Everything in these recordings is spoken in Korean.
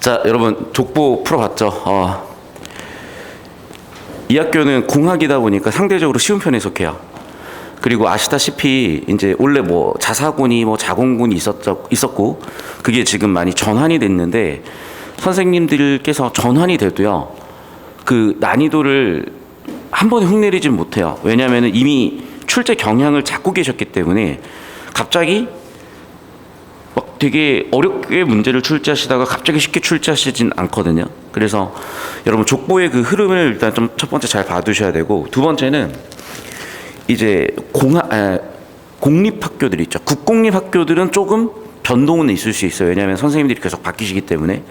자, 여러분 족보 풀어봤죠? 이 학교는 공학이다 보니까 상대적으로 쉬운 편에 속해요. 그리고 아시다시피 이제 원래 뭐 자사군이 뭐 자공군이 있었고 그게 지금 많이 전환이 됐는데 선생님들께서 전환이 돼도요 그 난이도를 한 번에 흉내내지 못해요. 왜냐하면 이미 출제 경향을 잡고 계셨기 때문에 갑자기 막 되게 어렵게 문제를 출제하시다가 갑자기 쉽게 출제하시진 않거든요. 그래서 여러분 족보의 그 흐름을 일단 좀 첫 번째 잘 봐두셔야 되고, 두 번째는 이제 공립학교들 있죠. 국공립학교들은 조금 변동은 있을 수 있어요. 왜냐하면 선생님들이 계속 바뀌시기 때문에.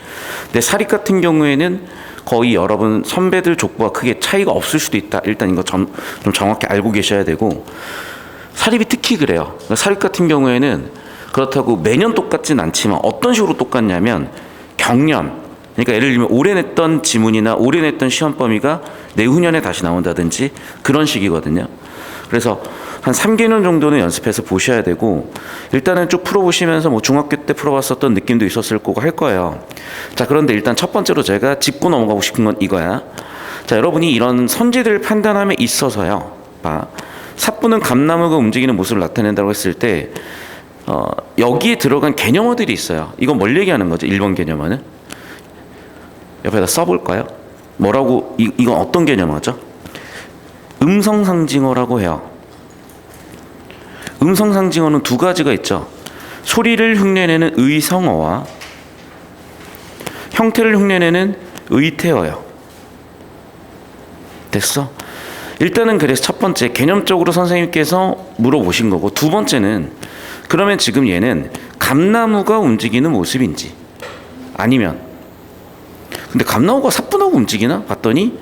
근데 사립 같은 경우에는 거의 여러분 선배들 족보와 크게 차이가 없을 수도 있다. 일단 이거 좀 정확히 알고 계셔야 되고, 사립이 특히 그래요. 사립 같은 경우에는 그렇다고 매년 똑같진 않지만 어떤 식으로 똑같냐면 경년, 그러니까 예를 들면 올해 냈던 지문이나 올해 냈던 시험 범위가 내후년에 다시 나온다든지 그런 식이거든요. 그래서 한 3개년 정도는 연습해서 보셔야 되고, 일단은 쭉 풀어보시면서 뭐 중학교 때 풀어봤었던 느낌도 있었을 거고 할 거예요. 자, 그런데 일단 첫 번째로 제가 짚고 넘어가고 싶은 건 이거야. 자, 여러분이 이런 선지들을 판단함에 있어서요, 사부는 감나무가 움직이는 모습을 나타낸다고 했을 때 여기에 들어간 개념어들이 있어요. 이건 뭘 얘기하는 거죠? 1번 개념어는 옆에다 써볼까요? 뭐라고, 이건 어떤 개념어죠? 음성상징어라고 해요. 음성상징어는 두 가지가 있죠. 소리를 흉내내는 의성어와 형태를 흉내내는 의태어요. 됐어? 일단은 그래서 첫 번째 개념적으로 선생님께서 물어보신 거고, 두 번째는 그러면 지금 얘는 감나무가 움직이는 모습인지, 아니면 근데 감나무가 사뿐하고 움직이나? 봤더니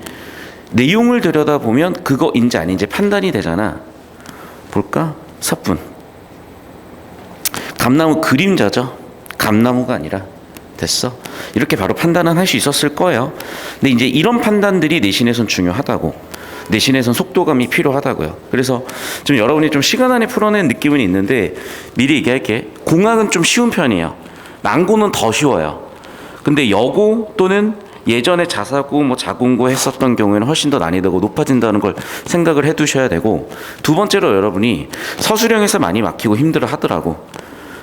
내용을 들여다보면 그거인지 아닌지 판단이 되잖아. 볼까? 사뿐. 감나무 그림자죠. 감나무가 아니라. 됐어? 이렇게 바로 판단은 할 수 있었을 거예요. 근데 이제 이런 판단들이 내신에선 중요하다고. 내신에선 속도감이 필요하다고요. 그래서 좀 여러분이 좀 시간 안에 풀어낸 느낌은 있는데 미리 얘기할게. 공학은 좀 쉬운 편이에요. 난고는 더 쉬워요. 근데 여고 또는 예전에 자사고 뭐 자공고 했었던 경우에는 훨씬 더 난이도가 높아진다는 걸 생각을 해 두셔야 되고, 두 번째로 여러분이 서술형에서 많이 막히고 힘들어 하더라고.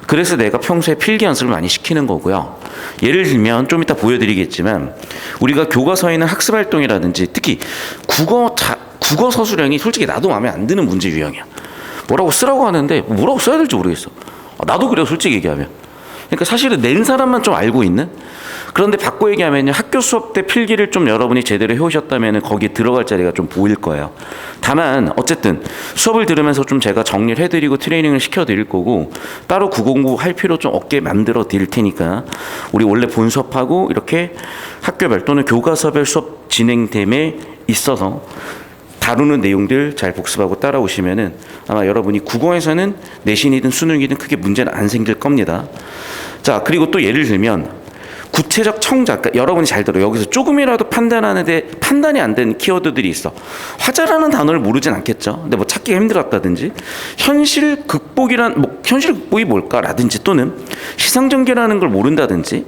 그래서 내가 평소에 필기 연습을 많이 시키는 거고요. 예를 들면 좀 이따 보여드리겠지만 우리가 교과서에 있는 학습활동이라든지 특히 국어 서술형이 솔직히 나도 마음에 안 드는 문제 유형이야. 뭐라고 쓰라고 하는데 뭐라고 써야 될지 모르겠어. 나도 그래요, 솔직히 얘기하면. 그러니까 사실은 낸 사람만 좀 알고 있는. 그런데 바꿔 얘기하면요, 학교 수업 때 필기를 좀 여러분이 제대로 해오셨다면 거기에 들어갈 자리가 좀 보일 거예요. 다만 어쨌든 수업을 들으면서 좀 제가 정리를 해드리고 트레이닝을 시켜드릴 거고, 따로 구공부 할 필요 좀 없게 만들어 드릴 테니까 우리 원래 본 수업하고 이렇게 학교별 또는 교과서별 수업 진행됨에 있어서 다루는 내용들 잘 복습하고 따라오시면은 아마 여러분이 국어에서는 내신이든 수능이든 크게 문제는 안 생길 겁니다. 자, 그리고 또 예를 들면 구체적 청자, 그러니까 여러분이 잘 들어요. 여기서 조금이라도 판단하는데 판단이 안 되는 키워드들이 있어. 화자라는 단어를 모르진 않겠죠. 근데 뭐 찾기가 힘들었다든지, 현실 극복이 뭘까라든지, 또는 시상전개라는 걸 모른다든지,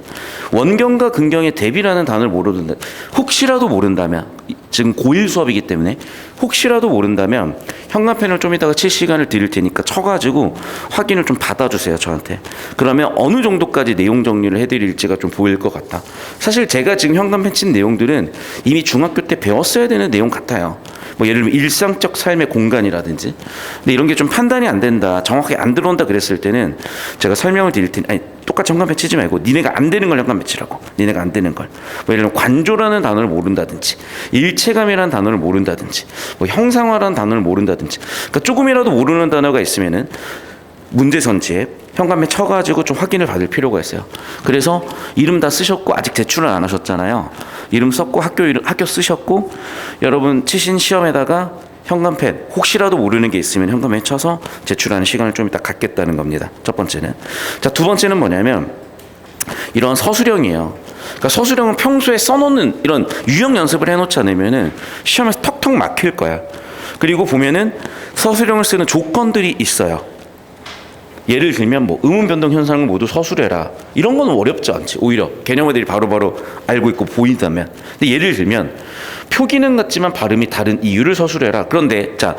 원경과 근경의 대비라는 단어를 모르는데, 혹시라도 모른다면, 지금 고1 수업이기 때문에 혹시라도 모른다면 현관펜을 좀 이따가 칠 시간을 드릴 테니까 쳐가지고 확인을 좀 받아주세요, 저한테. 그러면 어느 정도까지 내용 정리를 해드릴지가 좀 보일 것 같다. 사실 제가 지금 현관펜 친 내용들은 이미 중학교 때 배웠어야 되는 내용 같아요. 뭐 예를 들면 일상적 삶의 공간이라든지. 근데 이런 게 좀 판단이 안 된다, 정확하게 안 들어온다 그랬을 때는 제가 설명을 드릴 테니, 똑같이 현관펜 치지 말고 니네가 안 되는 걸 현관펜 치라고. 니네가 안 되는 걸. 뭐 예를 들면 관조라는 단어를 모른다든지, 일체감이라는 단어를 모른다든지, 뭐 형상화라는 단어를 모른다든지, 그러니까 조금이라도 모르는 단어가 있으면은 문제선지에 현관펜 쳐가지고 좀 확인을 받을 필요가 있어요. 그래서 이름 다 쓰셨고 아직 제출을 안 하셨잖아요. 이름 썼고 학교 쓰셨고, 여러분 치신 시험에다가 현관펜 혹시라도 모르는 게 있으면 현관펜 쳐서 제출하는 시간을 좀 이따 갖겠다는 겁니다. 첫 번째는. 자, 두 번째는 뭐냐면 이런 서술형이에요. 그러니까 서술형은 평소에 써놓는 이런 유형 연습을 해놓지 않으면은 시험에서 턱턱 막힐 거야. 그리고 보면은 서술형을 쓰는 조건들이 있어요. 예를 들면 뭐 음운 변동 현상을 모두 서술해라. 이런 건 어렵지 않지. 오히려 개념어들이 바로바로 알고 있고 보인다면. 근데 예를 들면 표기는 같지만 발음이 다른 이유를 서술해라. 그런데 자,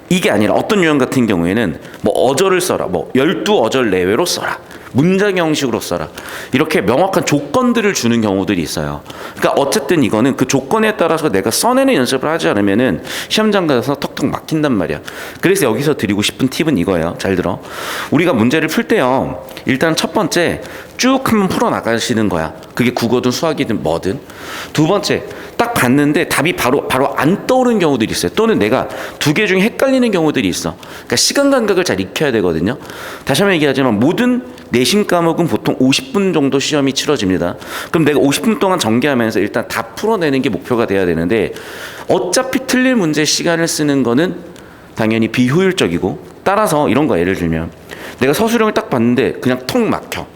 이게 아니라 어떤 유형 같은 경우에는 뭐 어절을 써라. 뭐 12어절 내외로 써라. 문장 형식으로 써라. 이렇게 명확한 조건들을 주는 경우들이 있어요. 그러니까 어쨌든 이거는 그 조건에 따라서 내가 써내는 연습을 하지 않으면은 시험장 가서 턱턱 막힌단 말이야. 그래서 여기서 드리고 싶은 팁은 이거예요. 잘 들어. 우리가 문제를 풀 때요. 일단 첫 번째 쭉 한번 풀어 나가시는 거야. 그게 국어든 수학이든 뭐든. 두 번째 딱 봤는데 답이 바로 안 떠오르는 경우들이 있어요. 또는 내가 두 개 중에 헷갈리는 경우들이 있어. 그러니까 시간 감각을 잘 익혀야 되거든요. 다시 한번 얘기하지만 모든 내신 과목은 보통 50분 정도 시험이 치러집니다. 그럼 내가 50분 동안 전개하면서 일단 다 풀어내는 게 목표가 돼야 되는데 어차피 틀릴 문제 시간을 쓰는 거는 당연히 비효율적이고 따라서 이런 거 예를 들면 내가 서술형을 딱 봤는데 그냥 턱 막혀.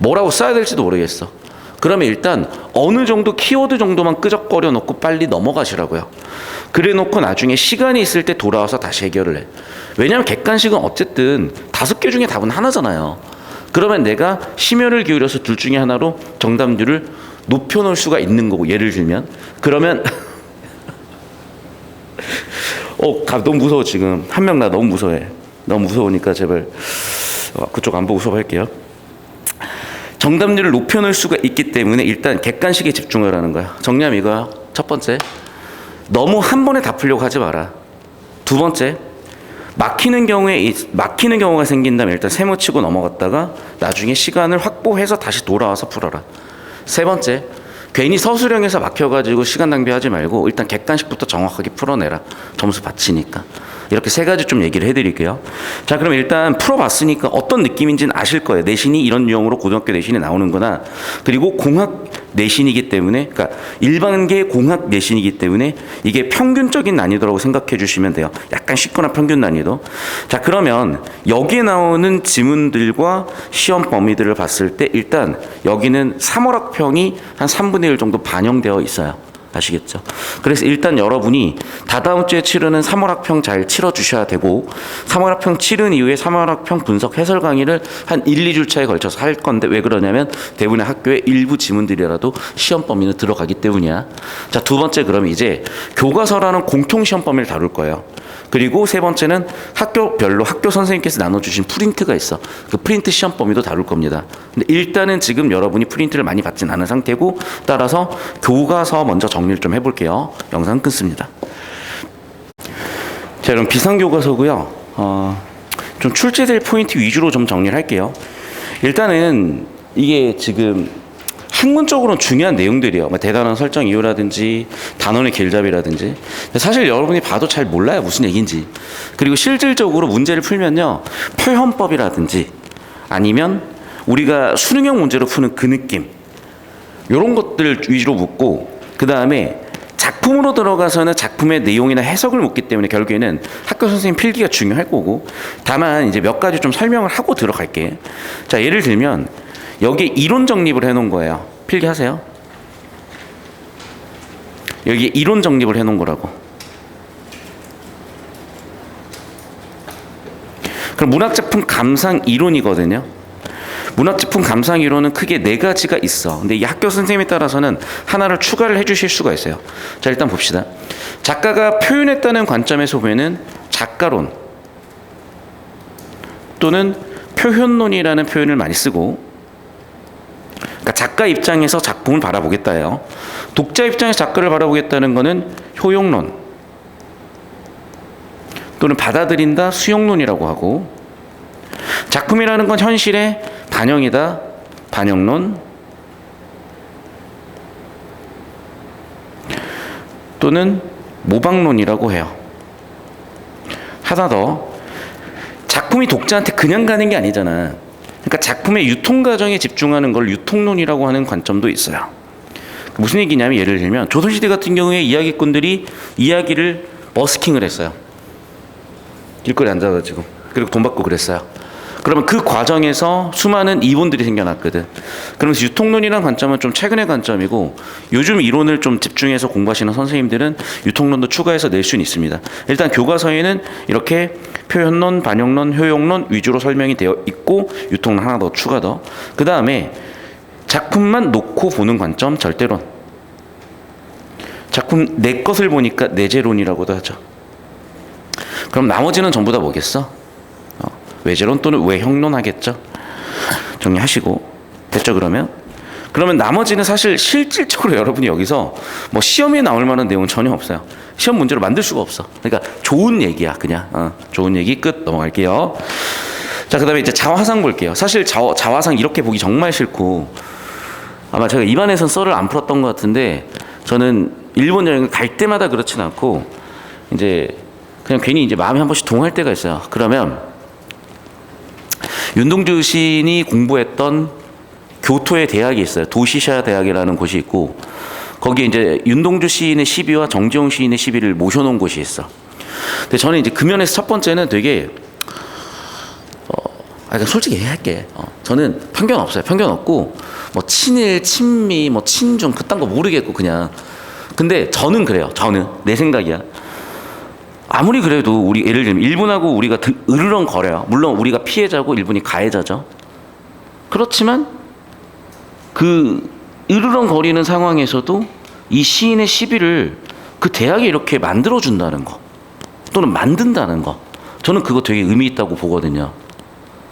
뭐라고 써야 될지도 모르겠어. 그러면 일단 어느 정도 키워드 정도만 끄적거려 놓고 빨리 넘어가시라고요. 그래 놓고 나중에 시간이 있을 때 돌아와서 다시 해결을 해. 왜냐하면 객관식은 어쨌든 5개 중에 답은 하나잖아요. 그러면 내가 심혈을 기울여서 둘 중에 하나로 정답률을 높여놓을 수가 있는 거고. 예를 들면 그러면 너무 무서워. 지금 한 명 나 너무 무서워해. 너무 무서우니까 제발 그쪽 안 보고 수업할게요. 정답률을 높여놓을 수가 있기 때문에 일단 객관식에 집중을 하는 거야. 정리하면 이거야. 첫 번째, 너무 한 번에 다 풀려고 하지 마라. 두 번째, 막히는 경우가 생긴다면 일단 세모치고 넘어갔다가 나중에 시간을 확보해서 다시 돌아와서 풀어라. 세 번째, 괜히 서술형에서 막혀가지고 시간 낭비하지 말고 일단 객관식부터 정확하게 풀어내라. 점수 받치니까. 이렇게 세 가지 좀 얘기를 해드릴게요. 자, 그럼 일단 풀어봤으니까 어떤 느낌인지는 아실 거예요. 내신이 이런 유형으로 고등학교 내신에 나오는구나. 그리고 공학 내신이기 때문에, 그러니까 일반계 공학 내신이기 때문에 이게 평균적인 난이도라고 생각해 주시면 돼요. 약간 쉽거나 평균 난이도. 자, 그러면 여기에 나오는 지문들과 시험 범위들을 봤을 때 일단 여기는 3월학평이 한 3분의 1 정도 반영되어 있어요. 아시겠죠? 그래서 일단 여러분이 다다음 주에 치르는 3월학평 잘 치러주셔야 되고 3월학평 치른 이후에 3월학평 분석 해설 강의를 한 1, 2주 차에 걸쳐서 할 건데 왜 그러냐면 대부분의 학교의 일부 지문들이라도 시험 범위는 들어가기 때문이야. 자, 두 번째 그러면 이제 교과서라는 공통 시험 범위를 다룰 거예요. 그리고 세 번째는 학교별로 학교 선생님께서 나눠주신 프린트가 있어. 그 프린트 시험 범위도 다룰 겁니다. 근데 일단은 지금 여러분이 프린트를 많이 받진 않은 상태고 따라서 교과서 먼저 정리를 좀 해볼게요. 영상 끊습니다. 자, 그럼 비상교과서고요. 좀 출제될 포인트 위주로 좀 정리를 할게요. 일단은 이게 지금 학문적으로는 중요한 내용들이에요. 대단한 설정 이유라든지 단원의 길잡이라든지. 사실 여러분이 봐도 잘 몰라요. 무슨 얘기인지. 그리고 실질적으로 문제를 풀면요. 표현법이라든지 아니면 우리가 수능형 문제로 푸는 그 느낌. 이런 것들 위주로 묻고 그 다음에 작품으로 들어가서는 작품의 내용이나 해석을 묻기 때문에 결국에는 학교 선생님 필기가 중요할 거고 다만 이제 몇 가지 좀 설명을 하고 들어갈게. 자, 예를 들면 여기 이론 정립을 해놓은 거예요. 필기하세요. 여기 이론 정립을 해놓은 거라고. 그럼 문학작품 감상 이론이거든요. 문학작품 감상 이론은 크게 4가지가 있어. 근데 이 학교 선생님에 따라서는 하나를 추가를 해주실 수가 있어요. 자, 일단 봅시다. 작가가 표현했다는 관점에서 보면은 작가론 또는 표현론이라는 표현을 많이 쓰고, 그러니까 작가 입장에서 작품을 바라보겠다예요. 독자 입장에서 작가를 바라보겠다는 것은 효용론 또는 받아들인다, 수용론이라고 하고, 작품이라는 건 현실의 반영이다, 반영론 또는 모방론이라고 해요. 하나 더, 작품이 독자한테 그냥 가는 게 아니잖아. 그러니까 작품의 유통 과정에 집중하는 걸 유통론이라고 하는 관점도 있어요. 무슨 얘기냐면 예를 들면 조선시대 같은 경우에 이야기꾼들이 이야기를 버스킹을 했어요. 길거리에 앉아가지고. 그리고 돈 받고 그랬어요. 그러면 그 과정에서 수많은 이론들이 생겨났거든. 그러면서 유통론이라는 관점은 좀 최근의 관점이고 요즘 이론을 좀 집중해서 공부하시는 선생님들은 유통론도 추가해서 낼 수는 있습니다. 일단 교과서에는 이렇게 표현론, 반영론, 효용론 위주로 설명이 되어 있고 유통론 하나 더 추가 더. 그 다음에 작품만 놓고 보는 관점 절대론. 작품 내 것을 보니까 내재론이라고도 하죠. 그럼 나머지는 전부 다 뭐겠어? 외재론 또는 외형론 하겠죠. 정리하시고 됐죠? 그러면 나머지는 사실 실질적으로 여러분이 여기서 뭐 시험에 나올 만한 내용은 전혀 없어요. 시험 문제로 만들 수가 없어. 그러니까 좋은 얘기야 그냥. 좋은 얘기 끝. 넘어갈게요. 자, 그다음에 이제 자화상 볼게요. 사실 자화상 이렇게 보기 정말 싫고 아마 제가 입안에선 썰을 안 풀었던 것 같은데 저는 일본 여행을 갈 때마다 그렇진 않고 이제 그냥 괜히 이제 마음이 한 번씩 동할 때가 있어요. 그러면 윤동주 시인이 공부했던 교토의 대학이 있어요. 도시샤 대학이라는 곳이 있고 거기에 이제 윤동주 시인의 시비와 정지용 시인의 시비를 모셔놓은 곳이 있어. 근데 저는 이제 그 면에서 첫 번째는 되게 솔직히 얘기할게. 저는 편견 없어요. 편견 없고 뭐 친일, 친미, 뭐 친중 그딴 거 모르겠고 그냥. 근데 저는 그래요. 저는 내 생각이야. 아무리 그래도 우리 예를 들면 일본하고 우리가 으르렁거려요. 물론 우리가 피해자고 일본이 가해자죠. 그렇지만 그 으르렁거리는 상황에서도 이 시인의 시비를 그 대학이 이렇게 만들어준다는 거 또는 만든다는 거 저는 그거 되게 의미 있다고 보거든요.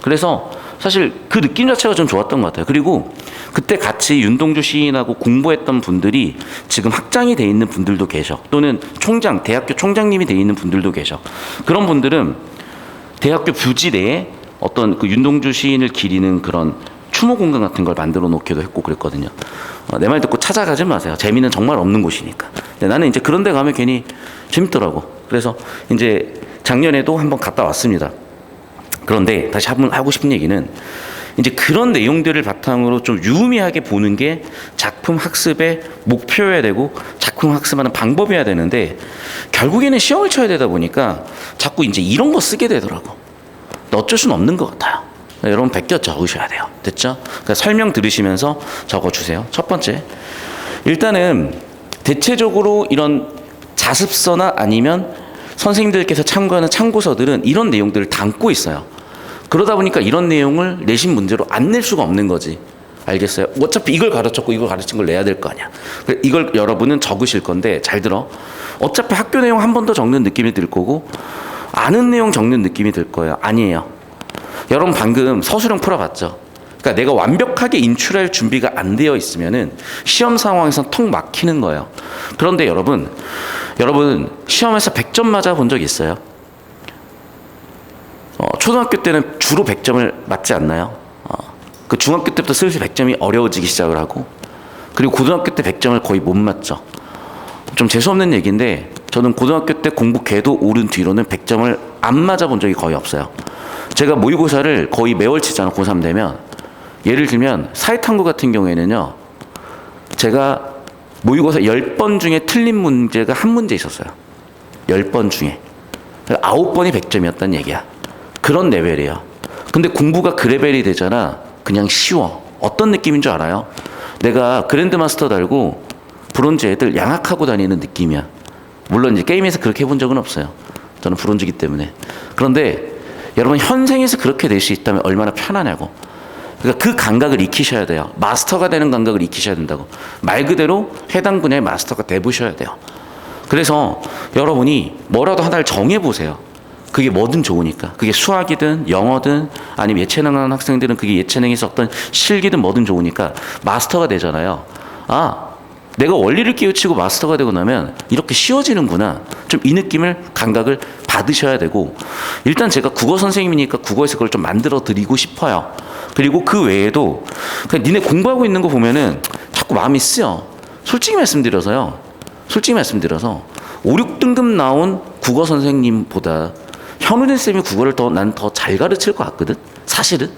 그래서 사실 그 느낌 자체가 좀 좋았던 것 같아요. 그리고 그때 같이 윤동주 시인하고 공부했던 분들이 지금 학장이 돼 있는 분들도 계셔. 또는 총장, 대학교 총장님이 돼 있는 분들도 계셔. 그런 분들은 대학교 부지 내에 어떤 그 윤동주 시인을 기리는 그런 추모 공간 같은 걸 만들어 놓기도 했고 그랬거든요. 내 말 듣고 찾아가지 마세요. 재미는 정말 없는 곳이니까. 근데 나는 이제 그런 데 가면 괜히 재밌더라고. 그래서 이제 작년에도 한번 갔다 왔습니다. 그런데 다시 한번 하고 싶은 얘기는 이제 그런 내용들을 바탕으로 좀 유의미하게 보는 게 작품 학습의 목표여야 되고 작품 학습하는 방법이어야 되는데 결국에는 시험을 쳐야 되다 보니까 자꾸 이제 이런 거 쓰게 되더라고. 어쩔 수는 없는 것 같아요. 여러분 베껴 적으셔야 돼요. 됐죠? 그러니까 설명 들으시면서 적어주세요. 첫 번째, 일단은 대체적으로 이런 자습서나 아니면 선생님들께서 참고하는 참고서들은 이런 내용들을 담고 있어요. 그러다 보니까 이런 내용을 내신 문제로 안 낼 수가 없는 거지. 알겠어요? 어차피 이걸 가르쳤고 이걸 가르친 걸 내야 될 거 아니야. 이걸 여러분은 적으실 건데 잘 들어. 어차피 학교 내용 한 번 더 적는 느낌이 들 거고 아는 내용 적는 느낌이 들 거예요. 아니에요. 여러분 방금 서술형 풀어봤죠? 그러니까 내가 완벽하게 인출할 준비가 안 되어 있으면은 시험 상황에서 턱 막히는 거예요. 그런데 여러분 시험에서 100점 맞아 본 적 있어요? 초등학교 때는 주로 100점을 맞지 않나요? 그 중학교 때부터 슬슬 100점이 어려워지기 시작을 하고 그리고 고등학교 때 100점을 거의 못 맞죠. 좀 재수없는 얘기인데 저는 고등학교 때 공부 궤도 오른 뒤로는 100점을 안 맞아 본 적이 거의 없어요. 제가 모의고사를 거의 매월 치잖아. 고3 되면. 예를 들면 사회탐구 같은 경우에는요. 제가 모의고사 10번 중에 틀린 문제가 한 문제 있었어요. 10번 중에. 9번이 100점이었단 얘기야. 그런 레벨이에요. 근데 공부가 그 레벨이 되잖아. 그냥 쉬워. 어떤 느낌인 줄 알아요? 내가 그랜드마스터 달고 브론즈 애들 양악하고 다니는 느낌이야. 물론 이제 게임에서 그렇게 해본 적은 없어요. 저는 브론즈이기 때문에. 그런데 여러분 현생에서 그렇게 될 수 있다면 얼마나 편하냐고. 그러니까 그 감각을 익히셔야 돼요. 마스터가 되는 감각을 익히셔야 된다고. 말 그대로 해당 분야의 마스터가 돼보셔야 돼요. 그래서 여러분이 뭐라도 하나를 정해보세요. 그게 뭐든 좋으니까. 그게 수학이든 영어든 아니면 예체능하는 학생들은 그게 예체능에서 어떤 실기든 뭐든 좋으니까 마스터가 되잖아요. 내가 원리를 깨우치고 마스터가 되고 나면 이렇게 쉬워지는구나. 좀 이 느낌을 감각을 받으셔야 되고 일단 제가 국어 선생님이니까 국어에서 그걸 좀 만들어 드리고 싶어요. 그리고 그 외에도 그냥 니네 공부하고 있는 거 보면은 자꾸 마음이 쓰여. 솔직히 말씀드려서 5, 6등급 나온 국어 선생님보다 현우진 쌤이 국어를 난 더 잘 가르칠 것 같거든. 사실은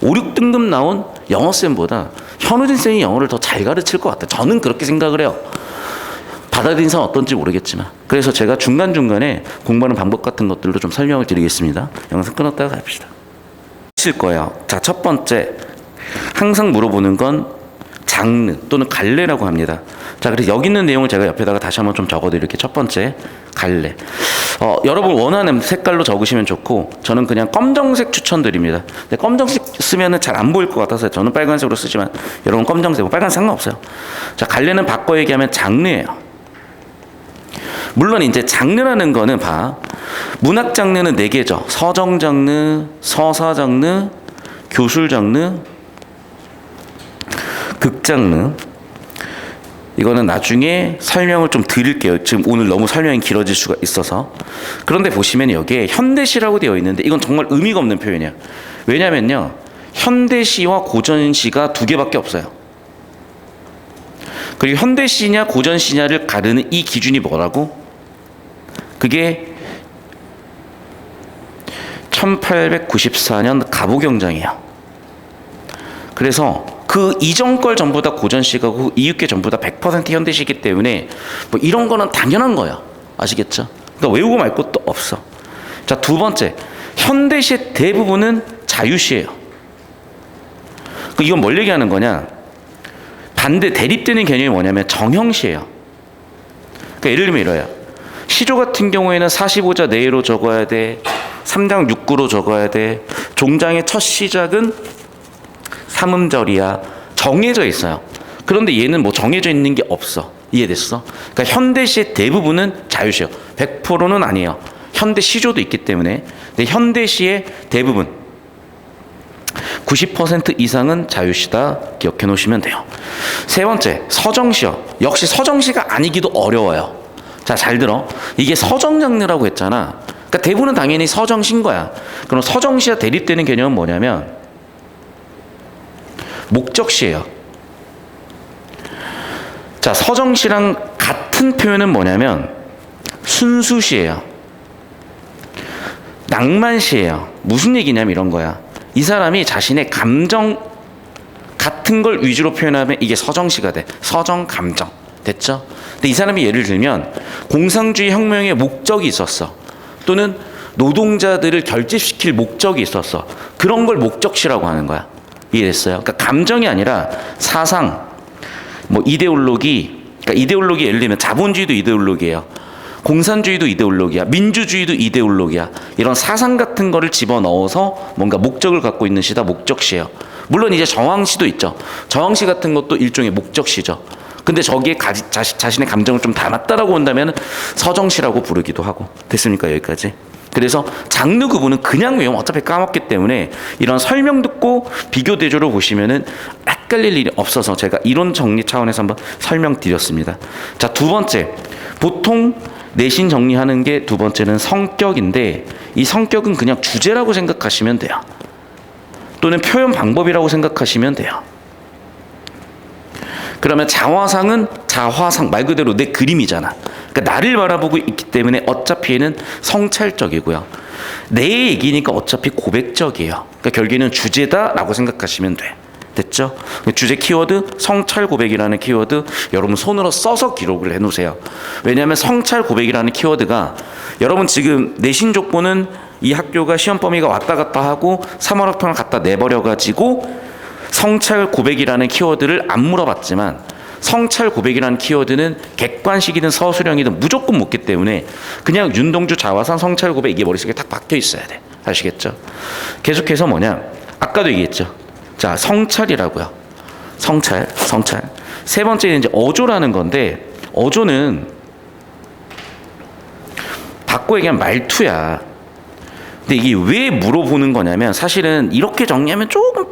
5, 6등급 나온 영어 쌤보다 현우진 쌤이 영어를 더 잘 가르칠 것 같아. 저는 그렇게 생각을 해요. 받아들인 사람 어떤지 모르겠지만. 그래서 제가 중간중간에 공부하는 방법 같은 것들도 좀 설명을 드리겠습니다. 영상 끊었다가 갑시다. 칠 거예요. 자, 첫 번째 항상 물어보는 건 장르 또는 갈래라고 합니다. 자, 그래서 여기 있는 내용을 제가 옆에다가 다시 한번 좀 적어드릴게요. 첫 번째 갈래. 여러분 원하는 색깔로 적으시면 좋고 저는 그냥 검정색 추천드립니다. 근데 검정색 쓰면은 잘 안 보일 것 같아서 저는 빨간색으로 쓰지만 여러분 검정색, 빨간색 상관없어요. 자, 갈래는 바꿔 얘기하면 장르예요. 물론 이제 장르라는 거는 문학 장르는 4개죠. 서정 장르, 서사 장르, 교술 장르, 극 장르. 이거는 나중에 설명을 좀 드릴게요. 지금 오늘 너무 설명이 길어질 수가 있어서. 그런데 보시면 여기에 현대시라고 되어 있는데 이건 정말 의미가 없는 표현이에요. 왜냐면요, 현대시와 고전시가 2개밖에 없어요. 그리고 현대시냐 고전시냐를 가르는 이 기준이 뭐라고? 그게 1894년 가보경장이에요. 그래서 그 이전 걸 전부 다 고전시가고 이후게 전부 다 100% 현대시이기 때문에 뭐 이런 거는 당연한 거야. 아시겠죠? 그러니까 외우고 말 것도 없어. 자, 두 번째, 현대시의 대부분은 자유시예요. 이건 뭘 얘기하는 거냐? 반대 대립되는 개념이 뭐냐면 정형시예요. 그러니까 예를 들면 이래요. 시조 같은 경우에는 45자 내외로 적어야 돼. 3장 6구로 적어야 돼. 종장의 첫 시작은 삼음절이야. 정해져 있어요. 그런데 얘는 뭐 정해져 있는 게 없어. 이해됐어? 그러니까 현대시의 대부분은 자유시요. 100%는 아니에요. 현대 시조도 있기 때문에. 근데 현대시의 대부분 90% 이상은 자유시다. 기억해 놓으시면 돼요. 세 번째, 서정시요. 역시 서정시가 아니기도 어려워요. 자, 잘 들어. 이게 서정 장르라고 했잖아. 그러니까 대부분은 당연히 서정시인 거야. 그럼 서정시와 대립되는 개념은 뭐냐면 목적시예요. 자, 서정시랑 같은 표현은 뭐냐면 순수시예요. 낭만시예요. 무슨 얘기냐면 이런 거야. 이 사람이 자신의 감정 같은 걸 위주로 표현하면 이게 서정시가 돼. 서정 감정. 됐죠? 근데 이 사람이 예를 들면 공산주의 혁명의 목적이 있었어. 또는 노동자들을 결집시킬 목적이 있었어. 그런 걸 목적시라고 하는 거야. 이해됐어요? 그러니까 감정이 아니라 사상, 뭐 이데올로기, 그러니까 이데올로기 예를 들면 자본주의도 이데올로기예요. 공산주의도 이데올로기야. 민주주의도 이데올로기야. 이런 사상 같은 거를 집어넣어서 뭔가 목적을 갖고 있는 시다. 목적시예요. 물론 이제 정황시도 있죠. 정황시 같은 것도 일종의 목적시죠. 근데 저기에 자신의 감정을 좀 담았다라고 한다면 서정시라고 부르기도 하고. 됐습니까? 여기까지. 그래서 장르 구분은 그냥 외우면 어차피 까먹기 때문에 이런 설명 듣고 비교 대조로 보시면은 헷갈릴 일이 없어서 제가 이론 정리 차원에서 한번 설명드렸습니다. 자, 두 번째, 보통 내신 정리하는 게 두 번째는 성격인데 이 성격은 그냥 주제라고 생각하시면 돼요. 또는 표현 방법이라고 생각하시면 돼요. 그러면 자화상은 자화상 말 그대로 내 그림이잖아. 그러니까 나를 바라보고 있기 때문에 어차피 얘는 성찰적이고요. 내 얘기니까 어차피 고백적이에요. 그러니까 결국에는 주제다라고 생각하시면 돼. 됐죠? 주제 키워드 성찰 고백이라는 키워드 여러분 손으로 써서 기록을 해놓으세요. 왜냐하면 성찰 고백이라는 키워드가 여러분 지금 내신 족보는 이 학교가 시험 범위가 왔다 갔다 하고 3월 학평을 갖다 내버려가지고 성찰 고백이라는 키워드를 안 물어봤지만 성찰 고백이라는 키워드는 객관식이든 서술형이든 무조건 묻기 때문에 그냥 윤동주 자화상 성찰 고백 이게 머릿속에 딱 박혀 있어야 돼. 아시겠죠? 계속해서 뭐냐? 아까도 얘기했죠. 자, 성찰이라고요. 성찰. 세 번째는 이제 어조라는 건데 어조는 바꿔 얘기하면 말투야. 근데 이게 왜 물어보는 거냐면 사실은 이렇게 정리하면 조금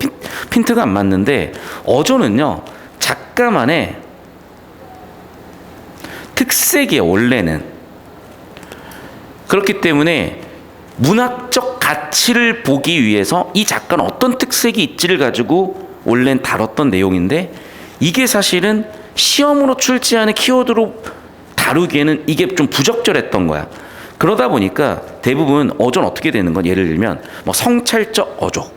핀트가 안 맞는데 어조는요 작가만의 특색이에요. 원래는 그렇기 때문에 문학적 가치를 보기 위해서 이 작가는 어떤 특색이 있지를 가지고 원래는 다뤘던 내용인데 이게 사실은 시험으로 출제하는 키워드로 다루기에는 이게 좀 부적절했던 거야. 그러다 보니까 대부분 어조는 어떻게 되는 건 예를 들면 뭐 성찰적 어조,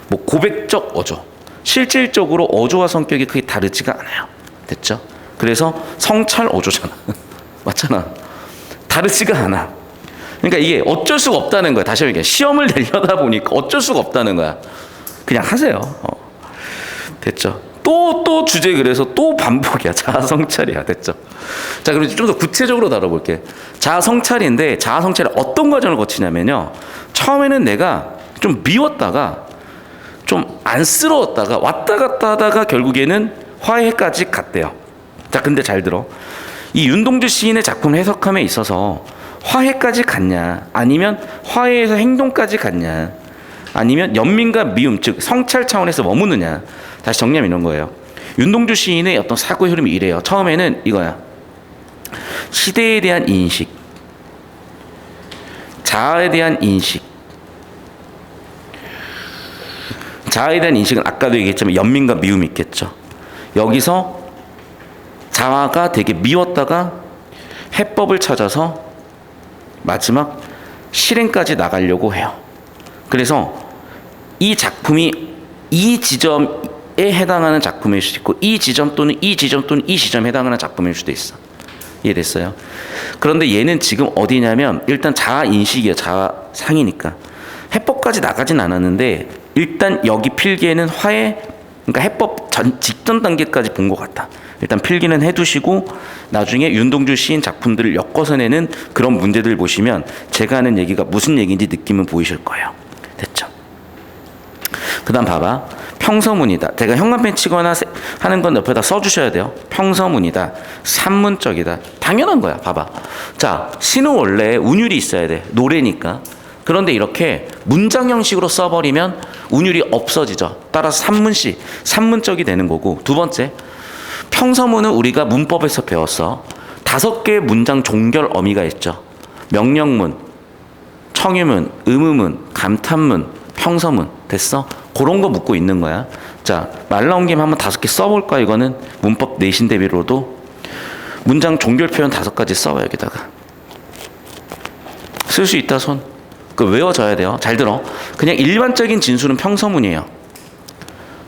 뭐 고백적 어조, 실질적으로 어조와 성격이 크게 다르지가 않아요. 됐죠? 그래서 성찰 어조잖아. 맞잖아. 다르지가 않아. 그러니까 이게 어쩔 수가 없다는 거야. 다시 얘기해. 시험을 내려다 보니까 어쩔 수가 없다는 거야. 그냥 하세요. 됐죠? 또 주제 그래서 또 반복이야. 자아 성찰이야. 됐죠? 자, 그럼 좀 더 구체적으로 다뤄볼게. 자아 성찰인데 자아 성찰이 어떤 과정을 거치냐면요. 처음에는 내가 좀 미웠다가 좀 안쓰러웠다가 왔다 갔다 하다가 결국에는 화해까지 갔대요. 자, 근데 잘 들어. 이 윤동주 시인의 작품 해석함에 있어서 화해까지 갔냐, 아니면 화해에서 행동까지 갔냐, 아니면 연민과 미움, 즉 성찰 차원에서 머무느냐. 다시 정리하면 이런 거예요. 윤동주 시인의 어떤 사고의 흐름이 이래요. 처음에는 이거야. 시대에 대한 인식, 자아에 대한 인식. 자아에 대한 인식은 아까도 얘기했지만 연민과 미움이 있겠죠. 여기서 자아가 되게 미웠다가 해법을 찾아서 마지막 실행까지 나가려고 해요. 그래서 이 작품이 이 지점에 해당하는 작품일 수도 있고, 이 지점 또는 이 지점 또는 이 지점에 해당하는 작품일 수도 있어. 이해됐어요? 그런데 얘는 지금 어디냐면 일단 자아 인식이야. 자아 상이니까 해법까지 나가진 않았는데 일단 여기 필기에는 화해, 그러니까 해법 직전 단계까지 본 것 같다. 일단 필기는 해두시고 나중에 윤동주 시인 작품들을 엮어서 내는 그런 문제들 보시면 제가 하는 얘기가 무슨 얘기인지 느낌은 보이실 거예요. 됐죠? 그 다음 봐봐. 평서문이다. 제가 형광펜 치거나 하는 건 옆에다 써주셔야 돼요. 평서문이다. 산문적이다. 당연한 거야. 봐봐. 자, 시는 원래 운율이 있어야 돼. 노래니까. 그런데 이렇게 문장 형식으로 써버리면 운율이 없어지죠. 따라서 산문적이 되는 거고. 두 번째, 평서문은 우리가 문법에서 배웠어. 5개의 문장 종결 어미가 있죠. 명령문, 청유문, 의무문, 감탄문, 평서문. 됐어? 그런 거 묻고 있는 거야. 자, 말 나온 김에 한번 5개 써볼까? 이거는 문법 내신 대비로도 문장 종결 표현 5가지 써봐. 여기다가 쓸 수 있다. 손. 그 외워져야 돼요. 잘 들어. 그냥 일반적인 진술은 평서문이에요.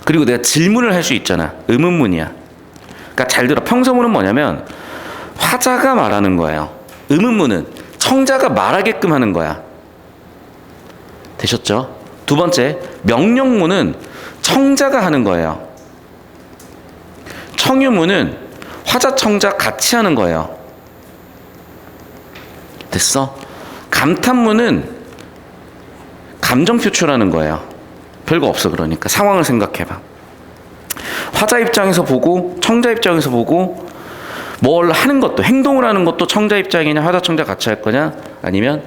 그리고 내가 질문을 할 수 있잖아. 의문문이야. 그러니까 잘 들어. 평서문은 뭐냐면 화자가 말하는 거예요. 의문문은 청자가 말하게끔 하는 거야. 되셨죠? 두 번째, 명령문은 청자가 하는 거예요. 청유문은 화자, 청자 같이 하는 거예요. 됐어? 감탄문은 감정 표출하는 거예요. 별거 없어. 그러니까 상황을 생각해봐. 화자 입장에서 보고 청자 입장에서 보고 뭘 하는 것도, 행동을 하는 것도 청자 입장이냐 화자, 청자 같이 할 거냐, 아니면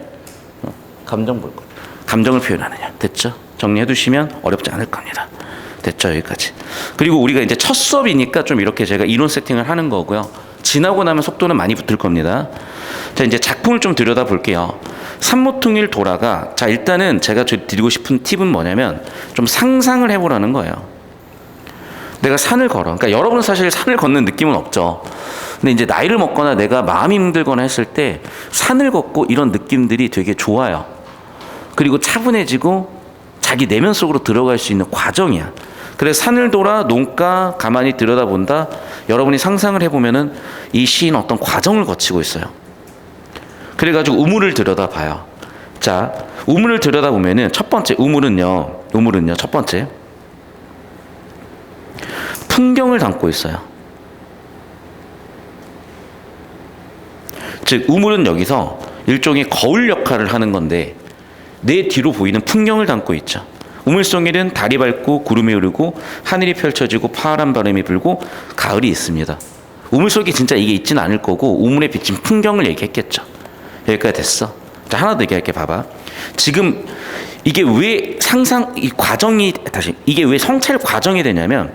감정 볼 거냐, 감정을 표현하느냐. 됐죠? 정리해 두시면 어렵지 않을 겁니다. 됐죠? 여기까지. 그리고 우리가 이제 첫 수업이니까 좀 이렇게 제가 이론 세팅을 하는 거고요. 지나고 나면 속도는 많이 붙을 겁니다. 자, 이제 작품을 좀 들여다 볼게요. 산모퉁일 도라가, 자, 일단은 제가 드리고 싶은 팁은 뭐냐면 좀 상상을 해보라는 거예요. 내가 산을 걸어. 그러니까 여러분은 사실 산을 걷는 느낌은 없죠. 근데 이제 나이를 먹거나 내가 마음이 힘들거나 했을 때 산을 걷고 이런 느낌들이 되게 좋아요. 그리고 차분해지고 자기 내면 속으로 들어갈 수 있는 과정이야. 그래서 산을 돌아 논가 가만히 들여다본다. 여러분이 상상을 해보면은 이 시인 어떤 과정을 거치고 있어요. 그래가지고 우물을 들여다봐요. 자, 우물을 들여다보면은 첫 번째 우물은요 첫 번째 풍경을 담고 있어요. 즉 우물은 여기서 일종의 거울 역할을 하는 건데 내 뒤로 보이는 풍경을 담고 있죠. 우물 속에는 달이 밝고 구름이 흐르고 하늘이 펼쳐지고 파란 바람이 불고 가을이 있습니다. 우물 속에 진짜 이게 있지는 않을 거고 우물에 비친 풍경을 얘기했겠죠. 여기까지 됐어. 자, 하나 더 얘기할게. 봐봐. 지금 이게 왜 이게 왜 성찰 과정이 되냐면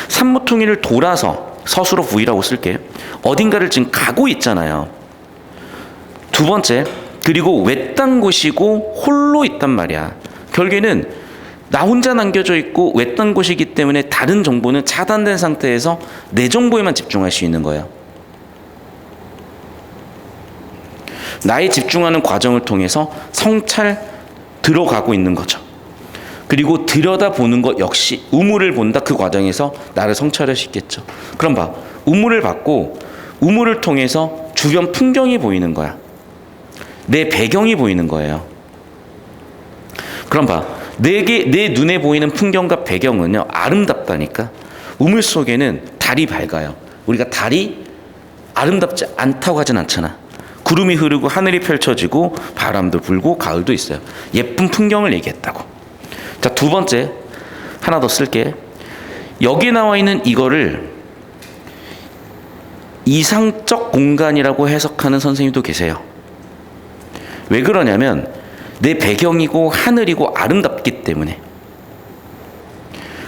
산모퉁이를 돌아서 서술어 부위라고 쓸게. 어딘가를 지금 가고 있잖아요. 두 번째, 그리고 외딴 곳이고 홀로 있단 말이야. 결국에는 나 혼자 남겨져 있고 외딴 곳이기 때문에 다른 정보는 차단된 상태에서 내 정보에만 집중할 수 있는 거예요. 나에 집중하는 과정을 통해서 성찰 들어가고 있는 거죠. 그리고 들여다보는 것 역시 우물을 본다. 그 과정에서 나를 성찰할 수 있겠죠. 그럼 봐. 우물을 받고 우물을 통해서 주변 풍경이 보이는 거야. 내 배경이 보이는 거예요. 그럼 봐. 내 눈에 보이는 풍경과 배경은요 아름답다니까. 우물 속에는 달이 밝아요. 우리가 달이 아름답지 않다고 하진 않잖아. 구름이 흐르고 하늘이 펼쳐지고 바람도 불고 가을도 있어요. 예쁜 풍경을 얘기했다고. 자, 두 번째 하나 더 쓸게. 여기 나와 있는 이거를 이상적 공간이라고 해석하는 선생님도 계세요. 왜 그러냐면 내 배경이고 하늘이고 아름답기 때문에.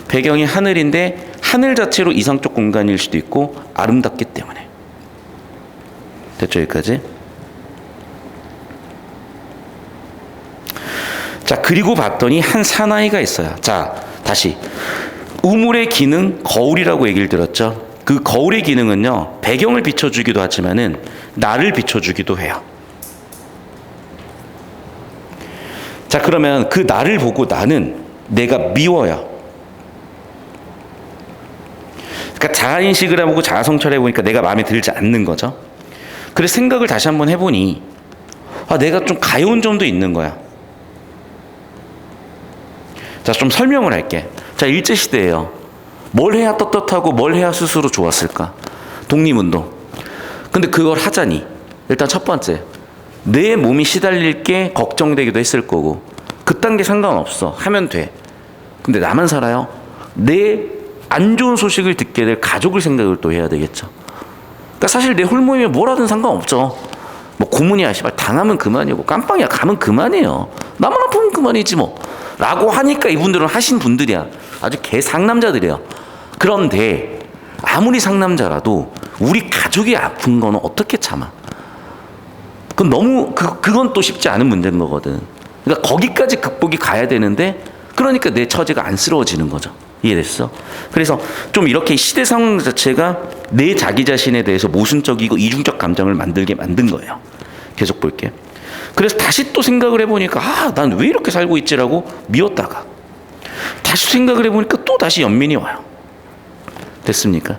배경이 하늘인데 하늘 자체로 이상적 공간일 수도 있고 아름답기 때문에. 됐죠? 여기까지? 자, 그리고 봤더니 한 사나이가 있어요. 자, 다시 우물의 기능 거울이라고 얘기를 들었죠. 그 거울의 기능은요 배경을 비춰주기도 하지만은 나를 비춰주기도 해요. 자, 그러면 그 나를 보고 나는 내가 미워요. 그러니까 자아인식을 해보고 자아성찰을 해보니까 내가 마음에 들지 않는 거죠. 그래서 생각을 다시 한번 해보니 내가 좀 가여운 점도 있는 거야. 자, 좀 설명을 할게. 자, 일제시대예요. 뭘 해야 떳떳하고 뭘 해야 스스로 좋았을까? 독립운동. 근데 그걸 하자니 일단 첫 번째, 내 몸이 시달릴 게 걱정되기도 했을 거고 그딴 게 상관없어. 하면 돼. 근데 나만 살아요? 내 안 좋은 소식을 듣게 될 가족을 생각을 또 해야 되겠죠. 그러니까 사실 내 홀모임에 뭘 하든 상관없죠. 뭐 고문이야 씨발 당하면 그만이고 깜빵이야 가면 그만이에요. 나만 아프면 그만이지 뭐 라고 하니까 이분들은 하신 분들이야. 아주 개 상남자들이에요. 그런데 아무리 상남자라도 우리 가족이 아픈 거는 어떻게 참아? 그건 너무 그건 또 쉽지 않은 문제인 거거든. 그러니까 거기까지 극복이 가야 되는데 그러니까 내 처지가 안쓰러워지는 거죠. 이해됐어? 그래서 좀 이렇게 시대 상황 자체가 내 자기 자신에 대해서 모순적이고 이중적 감정을 만들게 만든 거예요. 계속 볼게. 그래서 다시 또 생각을 해보니까 난 왜 이렇게 살고 있지라고 미웠다가 다시 생각을 해보니까 또 다시 연민이 와요. 됐습니까?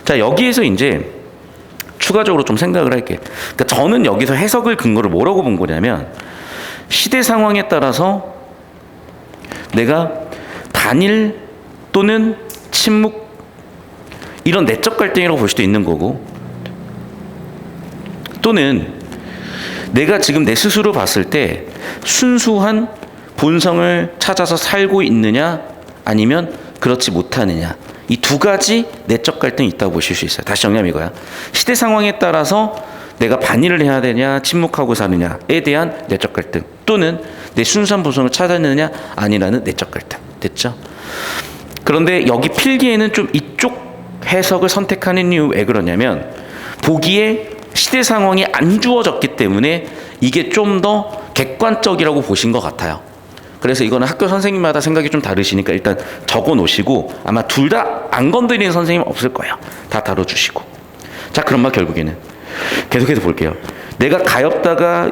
자, 여기에서 이제 추가적으로 좀 생각을 할게. 그러니까 저는 여기서 해석을 근거를 뭐라고 본 거냐면 시대 상황에 따라서 내가 반일 또는 침묵 이런 내적 갈등이라고 볼 수도 있는 거고 또는 내가 지금 내 스스로 봤을 때 순수한 본성을 찾아서 살고 있느냐 아니면 그렇지 못하느냐 이 두 가지 내적 갈등이 있다고 보실 수 있어요. 다시 정리하면 이거야. 시대 상황에 따라서 내가 반일을 해야 되냐 침묵하고 사느냐에 대한 내적 갈등 또는 내 순수한 본성을 찾았느냐 아니라는 내적 갈등. 됐죠? 그런데 여기 필기에는 좀 이쪽 해석을 선택하는 이유 왜 그러냐면 보기에 시대 상황이 안 주어졌기 때문에 이게 좀 더 객관적이라고 보신 것 같아요. 그래서 이거는 학교 선생님마다 생각이 좀 다르시니까 일단 적어 놓으시고 아마 둘 다 안 건드리는 선생님 없을 거예요. 다 다뤄주시고. 자, 그럼 결국에는 계속해서 볼게요. 내가 가엾다가